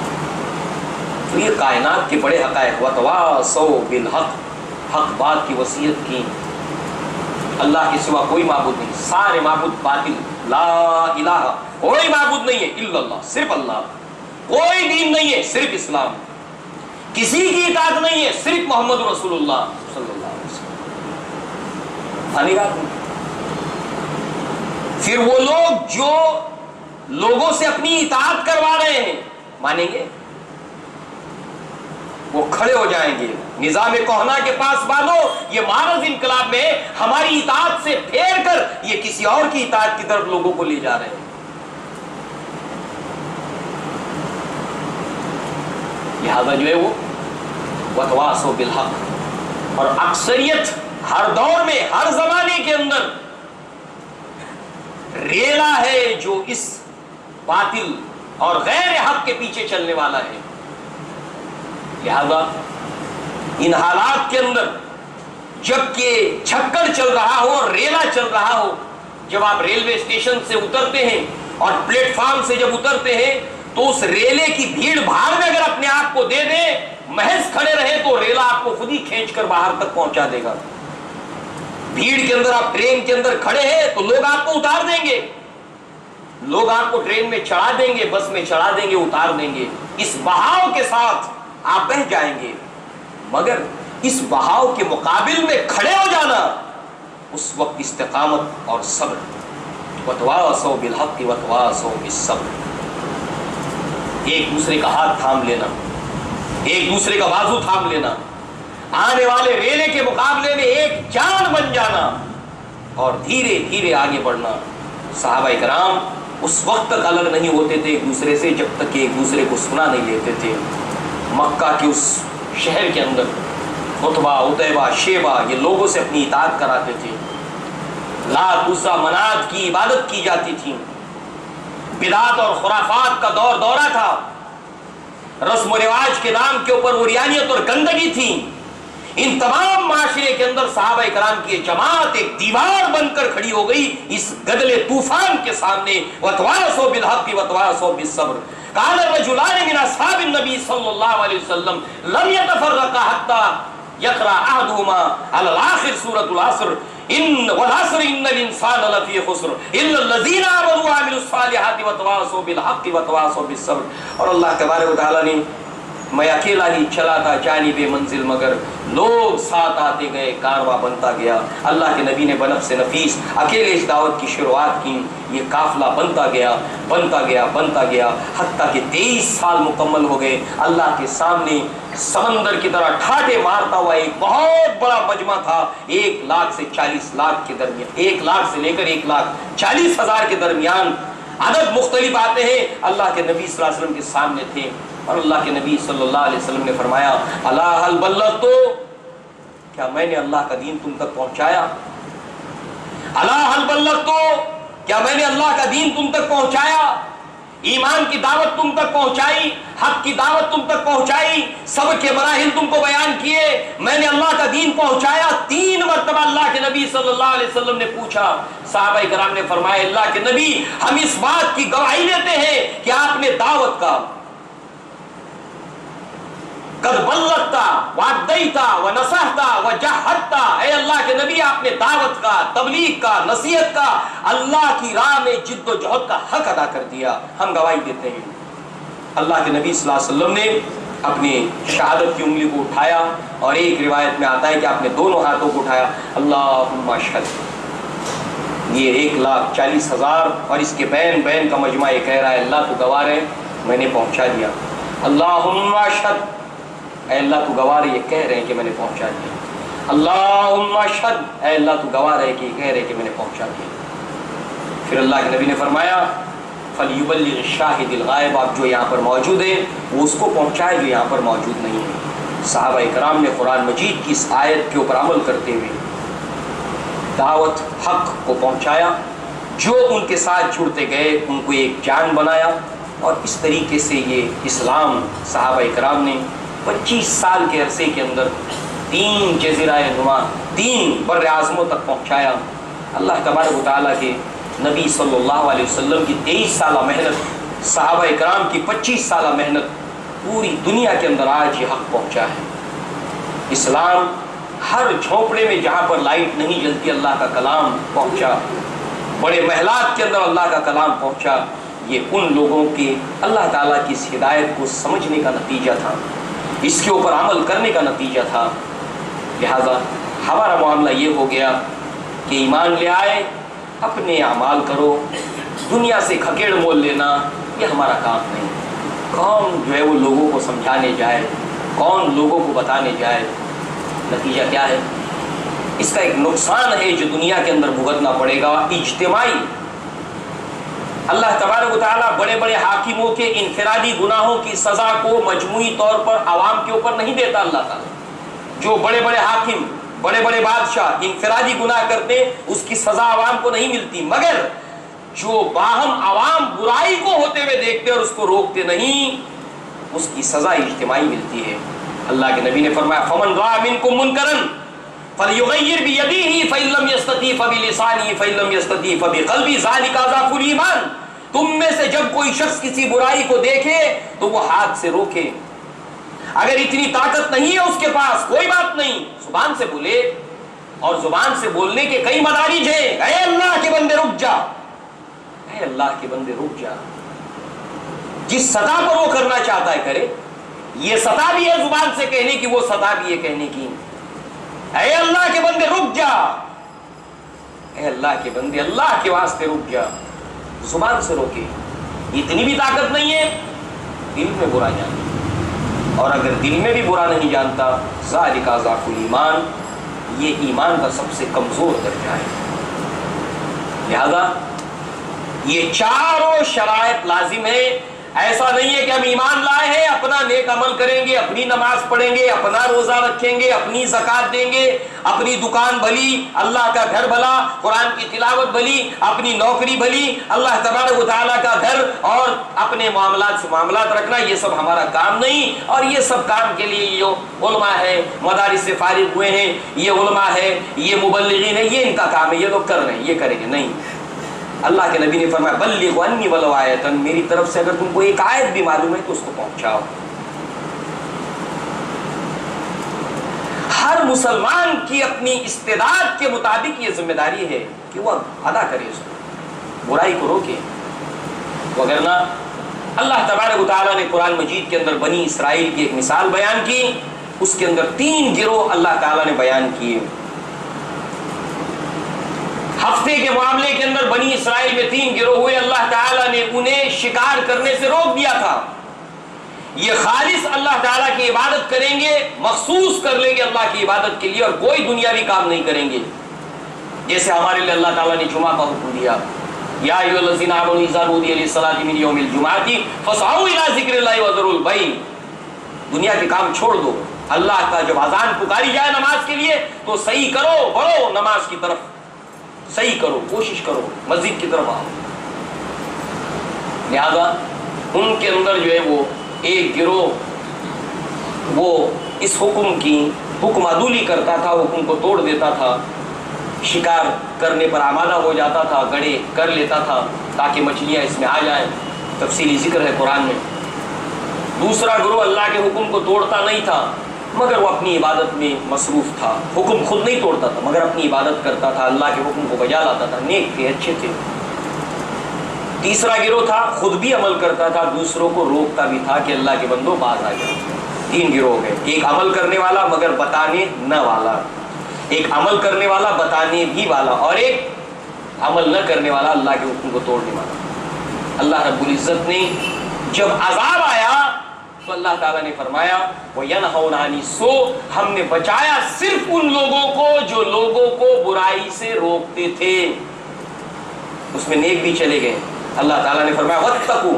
تو یہ کائنات کے بڑے حقائق. وتواصوا بالحق، حق بات کی وصیت کی. اللہ کے سوا کوئی معبود نہیں، سارے معبود باطل. لا الہ، کوئی معبود نہیں ہے الا اللہ، صرف اللہ. کوئی دین نہیں ہے صرف اسلام. کسی کی اطاعت نہیں ہے صرف محمد رسول اللہ صلی اللہ علیہ وسلم. پھر وہ لوگ جو لوگوں سے اپنی اطاعت کروا رہے ہیں مانیں گے؟ وہ کھڑے ہو جائیں گے، نظام کہنا کے پاس باندھو، یہ معرض انقلاب میں ہماری اطاعت سے پھیر کر یہ کسی اور کی اطاعت کی طرف لوگوں کو لے جا رہے ہیں. لہذا جو ہے وہ وتواصوا بالحق. اور اکثریت ہر دور میں ہر زمانے کے اندر ریلا ہے جو اس باطل اور غیر حق کے پیچھے چلنے والا ہے. لہذا ان حالات کے اندر جب کہ چھکڑ چل رہا ہو اور ریلا چل رہا ہو، جب آپ ریلوے اسٹیشن سے اترتے ہیں اور پلیٹ فارم سے جب اترتے ہیں تو اس ریلے کی بھیڑ بھاڑ میں اگر اپنے آپ کو دے دیں، محض کھڑے رہے تو ریلا آپ کو خود ہی کھینچ کر باہر تک پہنچا دے گا. بھیڑ کے اندر آپ ٹرین کے اندر کھڑے ہیں تو لوگ آپ کو اتار دیں گے، لوگ آپ کو ٹرین میں چڑھا دیں گے، بس میں چڑھا دیں گے، اتار دیں گے. اس بہاؤ کے ساتھ آپ بہہ جائیں گے، مگر اس بہاؤ کے مقابل میں کھڑے ہو جانا، اس وقت استقامت اور صبر. وتواصوا بالحق وتواصوا بالصبر. ایک دوسرے کا ہاتھ تھام لینا، ایک دوسرے کا بازو تھام لینا، آنے والے ریلے کے مقابلے میں ایک جان بن جانا اور دھیرے دھیرے آگے بڑھنا. صحابہ کرام اس وقت تک الگ نہیں ہوتے تھے ایک دوسرے سے جب تک کہ ایک دوسرے کو سنا نہیں لیتے تھے. مکہ کے اس شہر کے اندر عتبہ، عتیبہ، شیبہ یہ لوگوں سے اپنی اطاعت کراتے تھے. لات، عزا، منات کی عبادت کی جاتی تھی. بدعات اور خرافات کا دور دورہ تھا. رسم و رواج کے نام کے اوپر عریانیت اور گندگی تھی. ان تمام معاشرے کے اندر صحابہ کرام کی جماعت ایک دیوار بن کر کھڑی ہو گئی اس گدلے طوفان کے سامنے. وتواصوا بالحق وتواصوا بالصبر. قال الرجلان من اصحاب النبي صلی اللہ علیہ وسلم لم يتفرقا حتى يقرأ احدهما على الاخر سورة العصر ان والعصر ان الانسان لفی خسر الا الذين آمنوا وعملوا الصالحات وتواصوا بالحق وتواصوا بالصبر. اور اللہ تبارک و تعالی نے میں اکیلا ہی چلا تھا جانب منزل مگر لوگ ساتھ آتے گئے، کارواں بنتا گیا. اللہ کے نبی نے بنفس نفیس اکیلے اس دعوت کی شروعات کی. یہ قافلہ بنتا گیا بنتا گیا بنتا گیا حتیٰ کہ 23 سال مکمل ہو گئے. اللہ کے سامنے سمندر کی طرح ٹھاٹے مارتا ہوا ایک بہت بڑا مجمع تھا. 1 لاکھ سے 40 لاکھ کے درمیان، 1 لاکھ سے لے کر 1,40,000 کے درمیان عدد مختلف آتے ہیں. اللہ کے نبی صلی اللہ علیہ وسلم کے سامنے تھے اور اللہ کے نبی صلی اللہ علیہ وسلم نے فرمایا الا هل بلغت، کیا میں نے اللہ کا دین تم تک پہنچایا؟ الا هل بلغت، کیا میں نے اللہ کا دین تم تک پہنچایا؟ ایمان کی دعوت تم تک پہنچائی، حق کی دعوت تم تک پہنچائی، صبر کے مراحل تم کو بیان کیے، میں نے اللہ کا دین پہنچایا. 3 مرتبہ اللہ کے نبی صلی اللہ علیہ وسلم نے پوچھا. صحابہ کرام نے فرمایا اللہ کے نبی ہم اس بات کی گواہی دیتے ہیں کہ آپ نے دعوت کا قد بلغتا وعدیتا ونصحتا وجاہدتا، اے اللہ کے نبی آپ نے دعوت کا، تبلیغ کا، نصیحت کا، اللہ کی راہ میں جد و جہد کا حق ادا کر دیا. ہم گواہی دیتے ہیں. اللہ کے نبی صلی اللہ علیہ وسلم نے اپنی شہادت کی انگلی کو اٹھایا اور ایک روایت میں آتا ہے کہ آپ نے دونوں ہاتھوں کو اٹھایا. اللہم اشہد. یہ 1,40,000 اور اس کے بین بین کا مجمع یہ کہہ رہا ہے اللہ تو گواہ ہے میں نے پہنچا دیا. اللہم اشہد، اے اللہ تو گواہ ہے یہ کہہ رہے ہیں کہ میں نے پہنچا دیا. اللہم اشہد، اے اللہ تو گواہ ہے کہ یہ کہہ رہے ہیں کہ میں نے پہنچا دیا. پھر اللہ کے نبی نے فرمایا فلیبلغ الشاہد الغائب، آپ جو یہاں پر موجود ہیں وہ اس کو پہنچائے جو یہاں پر موجود نہیں ہے. صحابہ کرام نے قرآن مجید کی اس آیت کے اوپر عمل کرتے ہوئے دعوت حق کو پہنچایا. جو ان کے ساتھ جڑتے گئے ان کو ایک جان بنایا اور اس طریقے سے یہ اسلام صحابہ کرام نے 25 سال کے عرصے کے اندر 3 جزیرہ نما 3 بر اعظموں تک پہنچایا. اللہ تبارک و تعالیٰ کے نبی صلی اللہ علیہ وسلم کی 23 سالہ محنت، صحابہ کرام کی 25 سالہ محنت، پوری دنیا کے اندر آج یہ حق پہنچا ہے. اسلام ہر جھونپڑے میں جہاں پر لائٹ نہیں جلتی اللہ کا کلام پہنچا. بڑے محلات کے اندر اللہ کا کلام پہنچا. یہ ان لوگوں کے اللہ تعالیٰ کی اس ہدایت کو سمجھنے کا نتیجہ تھا، اس کے اوپر عمل کرنے کا نتیجہ تھا. لہذا ہمارا معاملہ یہ ہو گیا کہ ایمان لے آئے، اپنے اعمال کرو، دنیا سے کھکیڑ مول لینا یہ ہمارا کام نہیں. کون جو ہے وہ لوگوں کو سمجھانے جائے، کون لوگوں کو بتانے جائے. نتیجہ کیا ہے؟ اس کا ایک نقصان ہے جو دنیا کے اندر بھگتنا پڑے گا اجتماعی. اللہ تبارک و تعالیٰ بڑے بڑے حاکموں کے انفرادی گناہوں کی سزا کو مجموعی طور پر عوام کے اوپر نہیں دیتا. اللہ تعالیٰ جو بڑے بڑے حاکم، بڑے بڑے بادشاہ انفرادی گناہ کرتے اس کی سزا عوام کو نہیں ملتی، مگر جو باہم عوام برائی کو ہوتے ہوئے دیکھتے اور اس کو روکتے نہیں، اس کی سزا اجتماعی ملتی ہے۔ اللہ کے نبی نے فرمایا فمن رأى منکم منکرا فلیغیر بیدیہ فإن لم یستطع فبلسانہ فإن لم یستطع فبقلبہ ذلک اضعف الایمان۔ تم میں سے جب کوئی شخص کسی برائی کو دیکھے تو وہ ہاتھ سے روکے، اگر اتنی طاقت نہیں ہے اس کے پاس کوئی بات نہیں، زبان سے بولے، اور زبان سے بولنے کے کئی مدارج ہیں۔ اے اللہ کے بندے رک جا، اے اللہ کے بندے رک جا، جس سطح پر وہ کرنا چاہتا ہے کرے، یہ سطح بھی ہے زبان سے کہنے کی، وہ سطح بھی ہے کہنے کی۔ اے اللہ کے بندے رک جا، اے اللہ کے بندے اللہ کے واسطے رک جا، زبان سے روکے۔ اتنی بھی طاقت نہیں ہے دل میں برا جانتا، اور اگر دل میں بھی برا نہیں جانتا ذالک اضعف الایمان، یہ ایمان کا سب سے کمزور درجہ ہے۔ لہذا یہ چاروں شرائط لازم ہے۔ ایسا نہیں ہے کہ ہم ایمان لائے ہیں، اپنا نیک عمل کریں گے، اپنی نماز پڑھیں گے، اپنا روزہ رکھیں گے، اپنی زکوٰۃ دیں گے، اپنی دکان بھلی، اللہ کا گھر بھلا، قرآن کی تلاوت بھلی، اپنی نوکری بھلی، اللہ تبارک و تعالیٰ کا گھر اور اپنے معاملات سے معاملات رکھنا، یہ سب ہمارا کام نہیں۔ اور یہ سب کام کے لیے یہ علماء ہے، مدارس سے فارغ ہوئے ہیں، یہ علماء ہے، یہ مبلغین ہے، یہ ان کا کام ہے، یہ لوگ کر رہے ہیں، یہ کریں گے نہیں۔ اللہ کے نبی نے فرمایا بلغوا عنی ولو آیۃ، میری طرف سے اگر تم کو ایک آیت بھی معلوم ہے تو اس کو پہنچاؤ۔ ہر مسلمان کی اپنی استعداد کے مطابق یہ ذمہ داری ہے کہ وہ ادا کرے، اس کو برائی کو روکے۔ وگرنہ اللہ تبارک و تعالیٰ نے قرآن مجید کے اندر بنی اسرائیل کی ایک مثال بیان کی، اس کے اندر 3 گروہ اللہ تعالیٰ نے بیان کیے۔ ہفتے کے معاملے کے اندر بنی اسرائیل میں 3 گروہ ہوئے، اللہ تعالیٰ نے انہیں شکار کرنے سے روک دیا تھا۔ یہ خالص اللہ تعالیٰ کی عبادت کریں گے، مخصوص کر لیں گے اللہ کی عبادت کے لیے، اور کوئی دنیاوی کام نہیں کریں گے۔ جیسے ہمارے لیے اللہ تعالیٰ نے جمعہ کا حکم دیا، یا ایھا الذین آمنوا اذا نودی للصلاۃ من یوم الجمعۃ فاسعوا الی ذکر اللہ وذروا البیع۔ دنیا کے کام چھوڑ دو، اللہ کا جب اذان پکاری جائے نماز کے لیے تو صحیح کرو، بڑھو نماز کی طرف، صحیح کرو، کوشش کرو، مسجد کی طرف آؤ۔ لہذا ان کے اندر جو ہے وہ ایک گروہ وہ اس حکم کی حکم عدولی کرتا تھا، حکم کو توڑ دیتا تھا، شکار کرنے پر آمادہ ہو جاتا تھا، گڑے کر لیتا تھا تاکہ مچھلیاں اس میں آ جائیں، تفصیلی ذکر ہے قرآن میں۔ دوسرا گروہ اللہ کے حکم کو توڑتا نہیں تھا مگر وہ اپنی عبادت میں مصروف تھا، حکم خود نہیں توڑتا تھا مگر اپنی عبادت کرتا تھا، اللہ کے حکم کو بجا لاتا تھا، نیک تھے، اچھے تھے۔ تیسرا گروہ تھا خود بھی عمل کرتا تھا، دوسروں کو روکتا بھی تھا کہ اللہ کے بندوں باز آ جاؤ۔ 3 گروہ گئے، ایک عمل کرنے والا مگر بتانے نہ والا، ایک عمل کرنے والا بتانے بھی والا، اور ایک عمل نہ کرنے والا، اللہ کے حکم کو توڑنے والا۔ اللہ رب العزت نے جب عذاب آیا تو اللہ تعالیٰ نے فرمایا وَيَنْهَوْنَ عَنِ السُّوءِ، ہم نے بچایا صرف ان لوگوں کو جو لوگوں کو برائی سے روکتے تھے، اس میں نیک بھی چلے گئے۔ اللہ تعالیٰ نے فرمایا وَاتَّقُوا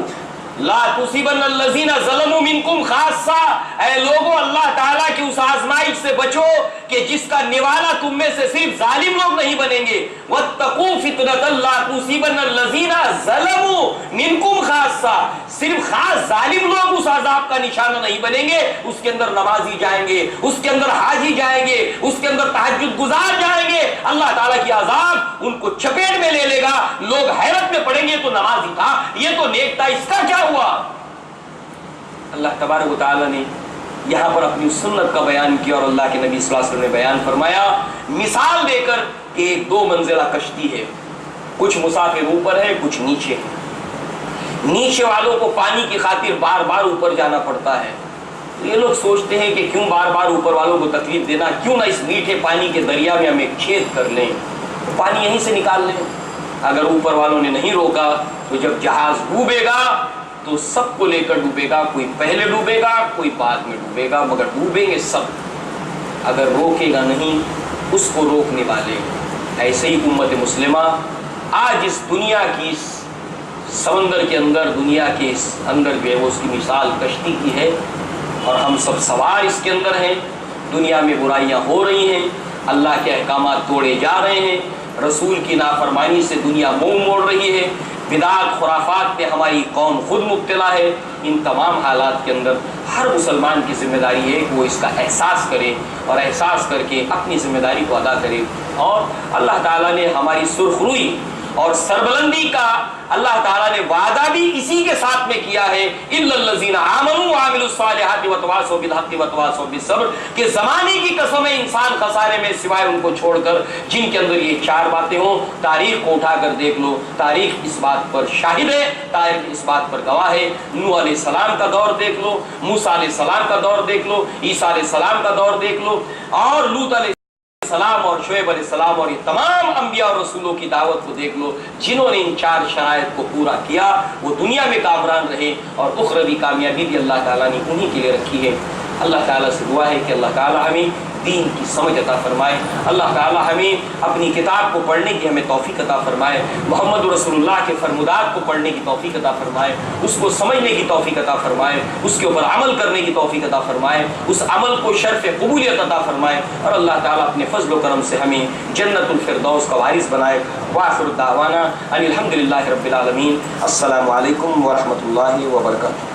لا تصیبن الذین ظلموا منکم خاصہ، اے لوگوں اللہ تعالیٰ کی اس آزمائش سے بچو کہ جس کا نوالا تم میں سے صرف ظالم لوگ نہیں بنیں گے۔ وَاتَّقُوا فِتْنَةً لَا تُصِيبَنَّ الَّذِينَ ظَلَمُوا مِنْكُمْ خَاصَّةً، صرف خاص ظالم لوگ اس عذاب کا نشانہ نہیں بنیں گے، اس کے اندر نمازی جائیں گے، اس کے اندر حاجی جائیں گے، اس کے اندر تہجد گزار جائیں گے، اللہ تعالیٰ کی عذاب ان کو چپیٹ میں لے لے گا، لوگ حیرت میں پڑیں گے تو نمازی تھا، یہ تو نیک تھا، اس کا کیا ہوا؟ اللہ تبارک و تعالیٰ نے یہاں پر اپنی سنت کا بیان کیا، اور اللہ کے نبی صلی اللہ علیہ وسلم نے بیان فرمایا مثال دے کر کہ ایک 2 منزلہ کشتی ہے، کچھ مسافر اوپر ہے، کچھ نیچے ہے۔ نیچے والوں کو پانی کی خاطر بار بار اوپر جانا پڑتا ہے، یہ لوگ سوچتے ہیں کہ کیوں بار بار اوپر والوں کو تکلیف دینا، کیوں نہ اس میٹھے پانی کے دریا میں ہم ایک چھید کر لیں، پانی یہیں سے نکال لیں۔ اگر اوپر والوں نے نہیں روکا تو جب جہاز ڈوبے گا تو سب کو لے کر ڈوبے گا، کوئی پہلے ڈوبے گا، کوئی بعد میں ڈوبے گا، مگر ڈوبیں گے سب۔ اگر روکے گا نہیں اس کو روکنے والے۔ ایسے ہی امت مسلمہ آج اس دنیا کی اس سمندر کے اندر، دنیا کے اس اندر جو ہے وہ اس کی مثال کشتی کی ہے، اور ہم سب سوار اس کے اندر ہیں۔ دنیا میں برائیاں ہو رہی ہیں، اللہ کے احکامات توڑے جا رہے ہیں، رسول کی نافرمانی سے دنیا منہ موڑ رہی ہے، بدعات خرافات میں ہماری قوم خود مبتلا ہے، ان تمام حالات کے اندر ہر مسلمان کی ذمہ داری ہے کہ وہ اس کا احساس کرے اور احساس کر کے اپنی ذمہ داری کو ادا کرے. اور اللہ تعالیٰ نے ہماری سرخروئی اور سربلندی کا اللہ تعالیٰ نے وعدہ بھی اسی کے ساتھ میں کیا ہے، اِلَّا الَّذِينَ آمَنُوا وَعَمِلُوا الصَّالِحَاتِ وَتَوَاصَوْا بِالْحَقِّ وَتَوَاصَوْا بِالصَّبْرِ، کہ زمانے کی قسم ہے انسان خسارے میں سوائے ان کو چھوڑ کر جن کے اندر یہ چار باتیں ہوں. تاریخ کو اٹھا کر دیکھ لو، تاریخ اس بات پر شاہد ہے، تاریخ اس بات پر گواہ ہے. نوح علیہ السلام کا دور دیکھ لو، موسیٰ علیہ السلام کا دور دیکھ لو، عیسیٰ علیہ السلام کا دور دیکھ لو، اور لوط علیہ السلام اور شعیب علیہ السلام اور یہ تمام انبیاء اور رسولوں کی دعوت کو دیکھ لو. جنہوں نے ان چار شرائط کو پورا کیا وہ دنیا میں کامران رہے، اور اخروی کامیابی بھی اللہ تعالیٰ نے انہی کے لیے رکھی ہے. اللہ تعالیٰ سے دعا ہے کہ اللہ تعالیٰ ہمیں دین کی سمجھ عطا فرمائے، اللہ تعالیٰ ہمیں اپنی کتاب کو پڑھنے کی ہمیں توفیق عطا فرمائے، محمد رسول اللہ کے فرمودات کو پڑھنے کی توفیق عطا فرمائے، اس کو سمجھنے کی توفیق عطا فرمائے، اس کے اوپر عمل کرنے کی توفیق عطا فرمائے، اس عمل کو شرف قبولیت عطا فرمائے، اور اللہ تعالیٰ اپنے فضل و کرم سے ہمیں جنت الفردوس کا وارث بنائے. وآخر دعوانا ان الحمد للہ رب العالمین. السلام علیکم ورحمۃ اللہ وبرکاتہ.